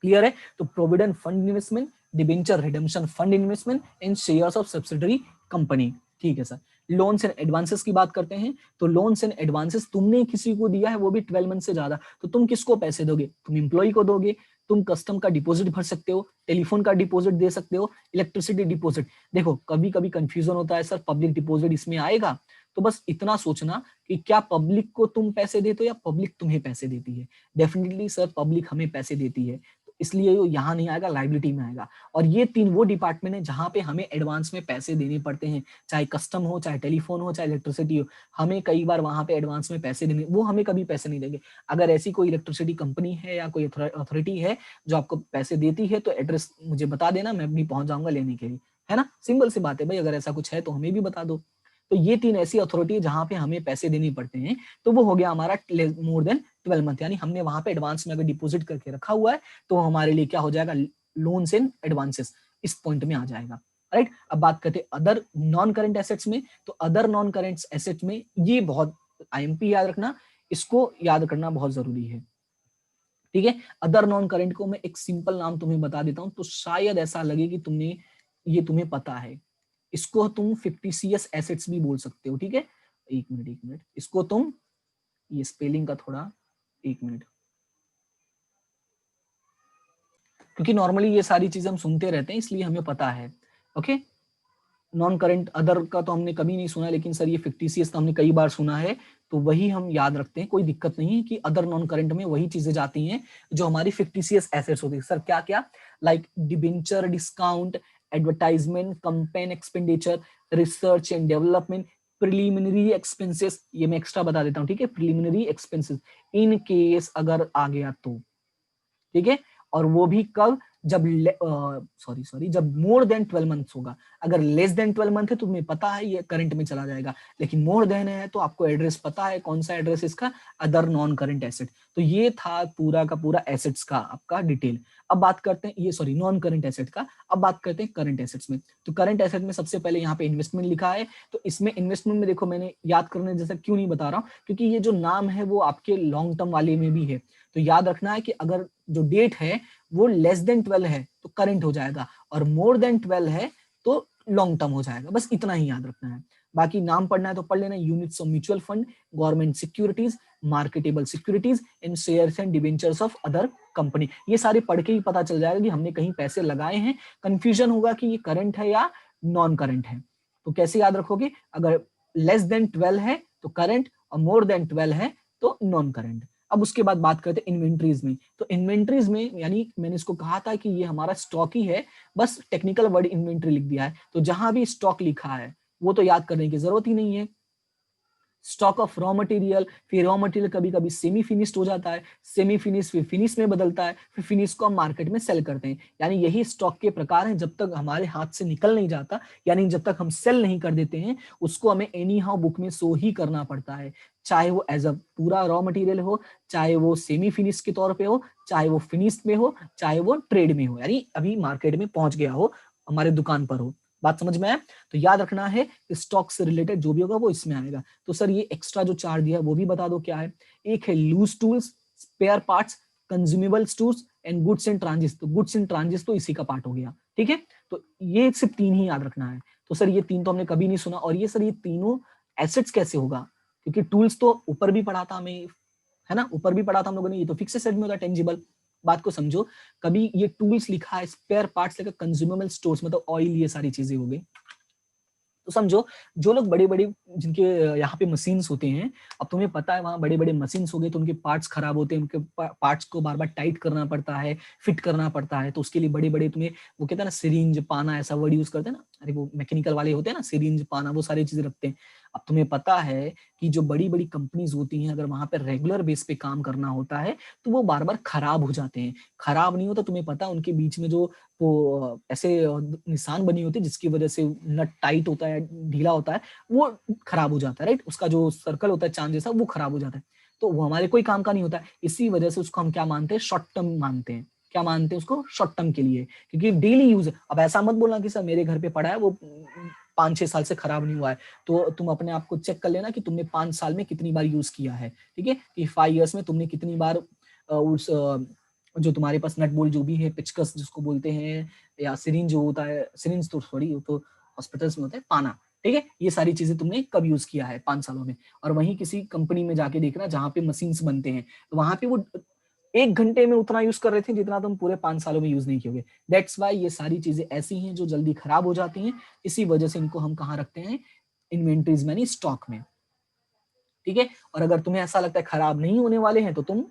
क्लियर है। तो provident fund investment, debenture redemption fund investment and shares of subsidiary company, ठीक है सर। लोन्स एंड एडवांसेस की बात करते हैं। तो लोन्स एंड एडवांसेस तुमने किसी को दिया है वो भी 12 मंथ से ज्यादा, तो तुम किसको पैसे दोगे, तुम एम्प्लॉय को दोगे, तुम कस्टम का डिपॉजिट भर सकते हो, टेलीफोन का डिपॉजिट दे सकते हो, इलेक्ट्रिसिटी डिपॉजिट। देखो कभी कभी कंफ्यूजन होता है सर पब्लिक डिपॉजिट इसमें आएगा, तो बस इतना सोचना कि क्या पब्लिक को तुम पैसे देते हो या पब्लिक तुम्हें पैसे देती है। डेफिनेटली सर पब्लिक हमें पैसे देती है, तो इसलिए वो यहाँ नहीं आएगा, लाइबिलिटी में आएगा। और ये तीन वो डिपार्टमेंट है जहाँ पे हमें एडवांस में पैसे देने पड़ते हैं, चाहे कस्टम हो, चाहे टेलीफोन हो, चाहे इलेक्ट्रिसिटी हो, हमें कई बार वहां पे एडवांस में पैसे देने, वो हमें कभी पैसे नहीं देंगे। अगर ऐसी कोई इलेक्ट्रिसिटी कंपनी है या कोई अथॉरिटी है जो आपको पैसे देती है, तो एड्रेस मुझे बता देना, मैं भी पहुंच जाऊंगा लेने के लिए, है ना। सिंपल सी बात है भाई, अगर ऐसा कुछ है तो हमें भी बता दो। तो ये तीन ऐसी अथॉरिटी है जहां पे हमें पैसे देने पड़ते हैं। तो वो हो गया हमारा मोर देन 12 मंथ, यानी हमने वहां पे एडवांस में अगर डिपॉजिट करके रखा हुआ है तो हमारे लिए क्या हो जाएगा, लोन्स एंड एडवांसेस, इस पॉइंट में आ जाएगा, राइट। अब बात करते हैं अदर नॉन करेंट एसेट्स में। तो अदर नॉन करेंट एसेट्स में ये बहुत आईएमपी याद रखना, इसको याद करना बहुत जरूरी है, ठीक है। अदर नॉन करेंट को मैं एक सिंपल नाम तुम्हें बता देता हूं, तो शायद ऐसा लगे कि तुमने ये तुम्हें पता है। इसको तुम फिक्टिशियस एसेट्स भी बोल सकते हो, ठीक है। एक मिनट, इसको तुम, ये स्पेलिंग का थोड़ा, एक मिनट, क्योंकि नॉर्मली ये सारी चीजें हम सुनते रहते हैं इसलिए हमें पता है, ओके। नॉन करंट अदर का तो हमने कभी नहीं सुना, लेकिन सर ये फिक्टिशियस तो हमने कई बार सुना है, तो वही हम याद रखते हैं, कोई दिक्कत नहीं है कि अदर नॉन करंट में वही चीजें जाती हैं जो हमारी फिक्टिशियस एसेट्स होती है। सर क्या क्या, like debenture, discount, advertisement, campaign expenditure, research and development, preliminary expenses, ये मैं एक्स्ट्रा बता देता हूँ, ठीक है। प्रिलिमिनरी एक्सपेंसेस इन केस अगर आ गया तो, ठीक है। और वो भी कब, जब सॉरी जब मोर देन 12 मंथ्स होगा। अगर लेस देन 12 मंथ है तो तुम्हें पता है ये करंट में चला जाएगा, लेकिन मोर देन है तो आपको एड्रेस पता है, कौन सा एड्रेस इसका, अदर नॉन करंट एसेट। तो ये था पूरा का पूरा एसेट्स का आपका डिटेल। अब बात करते हैं, ये सॉरी नॉन करंट एसेट का, अब बात करते हैं करंट एसेट्स में। तो करंट एसेट में सबसे पहले यहाँ पे इन्वेस्टमेंट लिखा है, तो इसमें इन्वेस्टमेंट में देखो मैंने याद करने जैसा क्यों नहीं बता रहा हूँ, क्योंकि ये जो नाम है वो आपके लॉन्ग टर्म वाले में भी है। तो याद रखना है कि अगर जो डेट है वो लेस देन 12 है तो करंट हो जाएगा, और मोर देन 12 है तो लॉन्ग टर्म हो जाएगा, बस इतना ही याद रखना है। बाकी नाम पढ़ना है तो पढ़ लेना, units of mutual fund, government securities, marketable securities and shares and debentures of other company. ये सारे पढ़ के ही पता चल जाएगा कि हमने कहीं पैसे लगाए हैं, कंफ्यूजन होगा कि ये करंट है या नॉन करंट है। तो कैसे याद रखोगे, अगर लेस देन 12 है तो करंट, और मोर देन 12 है तो नॉन करंट। अब उसके बाद बात करते हैं इन्वेंट्रीज में। तो इन्वेंट्रीज में, यानी मैंने इसको कहा था कि ये हमारा स्टॉक ही है, बस टेक्निकल वर्ड इन्वेंट्री लिख दिया है। तो जहां भी स्टॉक लिखा है वो तो याद करने की जरूरत ही नहीं है। स्टॉक ऑफ रॉ मटेरियल, फिर रॉ मटेरियल कभी कभी सेमी फिनिश्ड हो जाता है, सेमी फिनिश फिर फिनिश में बदलता है, फिर फिनिश को हम मार्केट में सेल करते हैं। यानी यही स्टॉक के प्रकार हैं, जब तक हमारे हाथ से निकल नहीं जाता, यानी जब तक हम सेल नहीं कर देते हैं, उसको हमें एनी हाउ बुक में शो ही करना पड़ता है, चाहे वो एज अ पूरा रॉ मटेरियल हो, चाहे वो सेमी फिनिश के तौर पे हो, चाहे वो फिनिश में हो, चाहे वो ट्रेड में हो, यानी अभी मार्केट में पहुंच गया हो, हमारे दुकान पर हो। बात समझ में आया। तो याद रखना है स्टॉक से रिलेटेड जो भी होगा वो इसमें आएगा। तो सर ये एक्स्ट्रा जो चार्ज दिया वो भी बता दो क्या है। एक है loose tools, spare parts, consumables tools and goods and transit. तो गुड्स एंड ट्रांजिट तो इसी का पार्ट हो गया, ठीक है। तो ये सिर्फ तीन ही याद रखना है। तो सर ये तीन तो हमने कभी नहीं सुना, और ये सर ये तीनों एसेट्स कैसे होगा, क्योंकि टूल्स तो ऊपर भी पढ़ा था हमें, है ना, ऊपर भी पढ़ा था हम लोगों ने, ये तो फिक्स एसेट में होता है, टेंजिबल। बात को समझो, कभी ये टूल्स लिखा है, स्पेयर पार्ट्स लिखा, कंज्यूमेबल स्टोर्स मतलब ऑयल, ये सारी चीजें हो गई। तो समझो जो लोग बड़े बड़े जिनके यहाँ पे मशीन्स होते हैं, अब तुम्हें पता है वहां बड़े बड़े मशीन्स हो गए तो उनके पार्ट्स खराब होते हैं, उनके पार्ट्स को बार बार टाइट करना पड़ता है, फिट करना पड़ता है। तो उसके लिए बड़े बड़े तुम्हें, वो कहते हैं ना सिरिंज पाना, ऐसा वर्ड यूज करते हैं ना, अरे वो मैकेनिकल वाले होते हैं ना, सिरिंज पाना, वो सारी चीजें रखते हैं। अब तुम्हें पता है कि जो बड़ी बड़ी कंपनीज होती हैं, अगर वहां पर रेगुलर बेस पे काम करना होता है तो वो बार बार खराब हो जाते हैं। खराब नहीं होता, तुम्हें पता है उनके बीच में जो वो ऐसे निशान बनी होती है जिसकी वजह से नट टाइट होता है, ढीला होता है, वो खराब हो जाता है, राइट। उसका जो सर्कल होता है चांद जैसा, वो खराब हो जाता है। तो वो हमारे कोई काम का नहीं होता है, इसी वजह से उसको हम क्या मानते हैं, शॉर्ट टर्म मानते हैं। क्या मानते हैं उसको, शॉर्ट टर्म के लिए, क्योंकि डेली यूज है। अब ऐसा मत बोलना कि सर मेरे घर पे पड़ा है वो 5-6 साल से खराब नहीं हुआ है। तो तुम अपने आप को चेक कर लेना कि तुमने 5 साल में कितनी बार यूज किया है, ठीक है, कि 5 ईयर्स में तुमने कितनी बार उस जो तुम्हारे पास नट बोल्ट जो भी है, पिचकस जिसको बोलते हैं, या सिरिंज जो होता है, सिरिंज तो सॉरी वो तो हॉस्पिटल्स में होता है, पाना, ठीक है, ये सारी चीजें तुमने कब यूज किया है 5 सालों में। और वहीं किसी कंपनी में जाके देखना जहां पे मशीन्स बनते हैं, तो वहां पे वो 1 घंटे में उतना यूज कर रहे थे जितना तुम पूरे 5 सालों में यूज नहीं किए। दैट्स वाई ये सारी चीजें ऐसी हैं जो जल्दी खराब हो जाती हैं, इसी वजह से इनको हम कहाँ रखते हैं, इन्वेंट्रीज में नहीं, स्टॉक में, ठीक है। और अगर तुम्हें ऐसा लगता है खराब नहीं होने वाले हैं तो तुम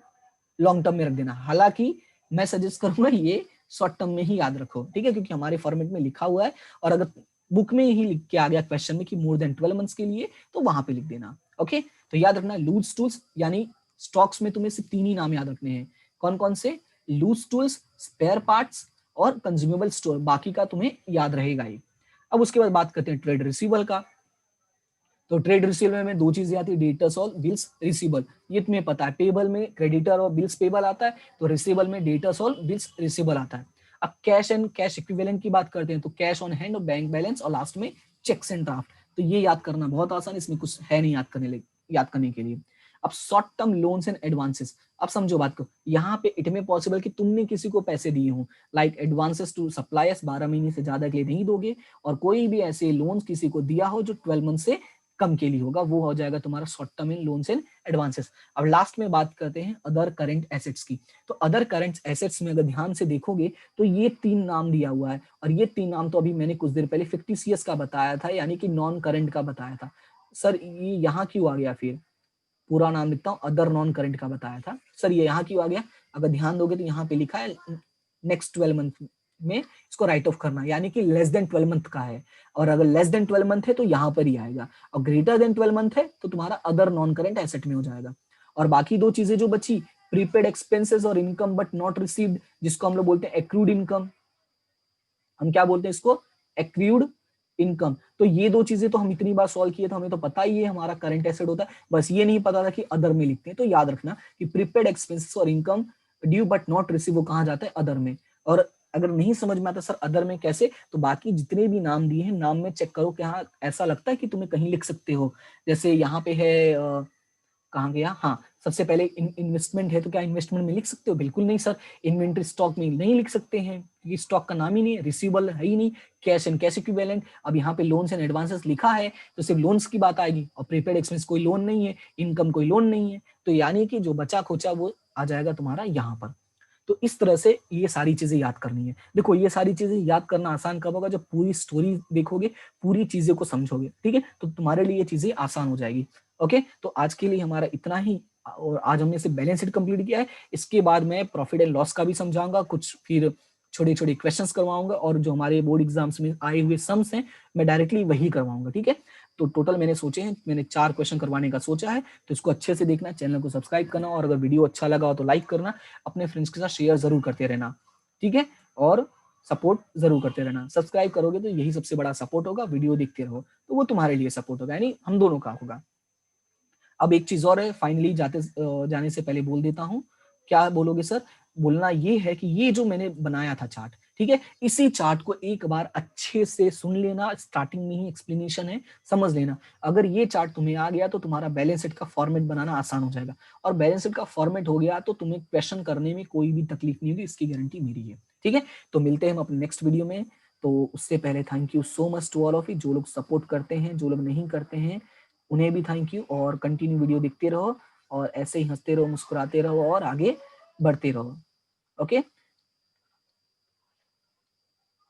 लॉन्ग टर्म में रख देना। हालांकि मैं सजेस्ट करूंगा ये शॉर्ट टर्म में ही याद रखो, ठीक है, क्योंकि हमारे फॉर्मेट में लिखा हुआ है, और अगर बुक में ही लिख के आ गया क्वेश्चन में कि मोर देन 12 मंथ्स के लिए, तो वहां पे लिख देना। ओके, तो याद रखना लूज टूल्स, यानी स्टॉक्स में तुम्हें सिर्फ 3 ही नाम याद रखने हैं। कौन कौन से? लूज टूल्स, स्पेयर पार्ट्स और कंज्यूमेबल स्टोर, बाकी का तुम्हें याद रहेगा ही। अब उसके बाद बात करते हैं ट्रेड रिसीवेबल का। तो ट्रेड रिसीवेबल में 2 चीजें आती है, डेटर्स और बिल्स रिसीवेबल। ये तुम्हें पता है, पेबल में क्रेडिटर और बिल्स पेबल आता है, तो रिसीवेबल में डेटर्स और बिल्स रिसीवेबल आता है। अब कैश एंड कैश इक्विवेलेंट की बात करते हैं, तो कैश ऑन हैंड और बैंक बैलेंस, और लास्ट में चेक्स एंड ड्राफ्ट। तो ये याद करना बहुत आसान, इसमें कुछ है नहीं याद करने के लिए। अब short term loans and advances, अब समझो बात को, यहाँ पे इट में पॉसिबल कि तुमने किसी को पैसे दिए हो, लाइक एडवांसेस टू सप्लायर्स, 12 महीने से ज्यादा के लिए नहीं दोगे, और कोई भी ऐसे लोन्स किसी को दिया हो जो 12 मंथ से कम के लिए होगा, वो हो जाएगा तुम्हारा short term in loans and advances. अब लास्ट में बात करते हैं अदर करंट एसेट्स की। तो अदर करंट एसेट्स में अगर ध्यान से देखोगे तो ये 3 नाम दिया हुआ है, और ये 3 नाम तो अभी मैंने कुछ देर पहले फिक्टिशियस का बताया था, यानी कि नॉन करंट का बताया था। सर ये यहाँ क्यों आ गया? फिर पूरा नाम लिखता हूँ, अदर नॉन करंट का बताया था। सर ये यहाँ क्यों आ गया? अगर ध्यान दोगे तो यहाँ पे लिखा है नेक्स्ट 12 मंथ में इसको राइट ऑफ करना, यानी कि लेस देन 12 मंथ का है, और अगर लेस देन 12 मंथ है तो यहाँ पर ही आएगा, और ग्रेटर देन 12 मंथ है तो तुम्हारा अदर नॉन करंट एसेट में हो जाएगा। और बाकी 2 चीजें जो बची, प्रीपेड एक्सपेंसेस और इनकम बट नॉट रिसीव्ड, जिसको हम लोग बोलते हैं एक्रूड इनकम। हम क्या बोलते हैं इसको? Accrued income. तो ये 2 चीजें तो हम इतनी बार सॉल्व किए, तो हमें तो पता ही है हमारा करंट एसेट होता है, बस ये नहीं पता था कि अदर में लिखते हैं। तो याद रखना कि प्रीपेड एक्सपेंसेस और income due but not receive, वो कहाँ जाता है? अदर में। और अगर नहीं समझ में आता सर अदर में कैसे, तो बाकी जितने भी नाम दिए हैं, नाम में चेक करो कि हाँ ऐसा लगता है कि तुम्हें कहीं लिख सकते हो। जैसे यहाँ पे है कहाँ गया, हाँ, सबसे पहले इन्वेस्टमेंट है, तो क्या इन्वेस्टमेंट में लिख सकते हो? बिल्कुल नहीं सर। इन्वेंट्री स्टॉक में नहीं लिख सकते हैं, क्योंकि स्टॉक का नाम ही नहीं है, रिसीवेबल है ही नहीं। कैश एंड कैश इक्विवेलेंट, अब यहाँ पे लोन्स एंड एडवांसेस लिखा है तो सिर्फ लोन्स की बात आएगी, और प्रीपेड एक्सपेंस कोई लोन नहीं है, इनकम कोई लोन नहीं है, तो यानी कि जो बचा खोचा वो आ जाएगा तुम्हारा यहाँ पर। तो इस तरह से ये सारी चीजें याद करनी है। देखो ये सारी चीजें याद करना आसान कब होगा? जब पूरी स्टोरी देखोगे, पूरी चीजें को समझोगे, ठीक है, तो तुम्हारे लिए ये चीजें आसान हो जाएगी। ओके, तो आज के लिए हमारा इतना ही, और आज हमने सिर्फ बैलेंस शीट कंप्लीट किया है। इसके बाद मैं प्रॉफिट एंड लॉस का भी समझाऊंगा, कुछ फिर छोटे छोटे क्वेश्चंस करवाऊंगा, और जो हमारे बोर्ड एग्जाम्स में आए हुए सम्स हैं मैं डायरेक्टली वही करवाऊंगा, ठीक है। तो टोटल मैंने सोचे हैं, मैंने 4 क्वेश्चन करवाने का सोचा है, तो इसको अच्छे से देखना, चैनल को सब्सक्राइब करना, और अगर वीडियो अच्छा लगा हो तो लाइक करना, अपने फ्रेंड्स के साथ शेयर जरूर करते रहना, ठीक है, और सपोर्ट जरूर करते रहना। सब्सक्राइब करोगे तो यही सबसे बड़ा सपोर्ट होगा, वीडियो देखते रहो तो वो तुम्हारे लिए सपोर्ट होगा, यानी हम दोनों का होगा। अब एक चीज और है, फाइनली जाने से पहले बोल देता हूँ। क्या बोलोगे सर? बोलना ये है कि ये जो मैंने बनाया था चार्ट, ठीक है, इसी चार्ट को एक बार अच्छे से सुन लेना, स्टार्टिंग में ही एक्सप्लेनेशन है, समझ लेना। अगर ये चार्ट तुम्हें आ गया तो तुम्हारा बैलेंस शीट का फॉर्मेट बनाना आसान हो जाएगा, और बैलेंस शीट का फॉर्मेट हो गया तो तुम्हें क्वेश्चन करने में कोई भी तकलीफ नहीं होगी, इसकी गारंटी मेरी है, ठीक है। तो मिलते हैं हम अपने नेक्स्ट वीडियो में। तो उससे पहले thank you so much to all of you, जो लोग सपोर्ट करते हैं, जो लोग नहीं करते हैं उन्हें भी थैंक यू, और कंटिन्यू वीडियो देखते रहो, और ऐसे ही हंसते रहो, मुस्कुराते रहो, और आगे बढ़ते रहो। ओके,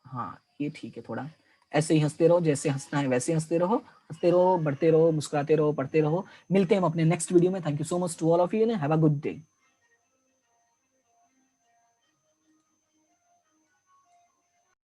हाँ ये ठीक है, थोड़ा ऐसे ही हंसते रहो, जैसे हंसना है वैसे हंसते रहो, हंसते रहो, बढ़ते रहो, मुस्कुराते रहो, पढ़ते रहो। मिलते हैं हम अपने नेक्स्ट वीडियो में। Thank you so much to all of you, have a good day.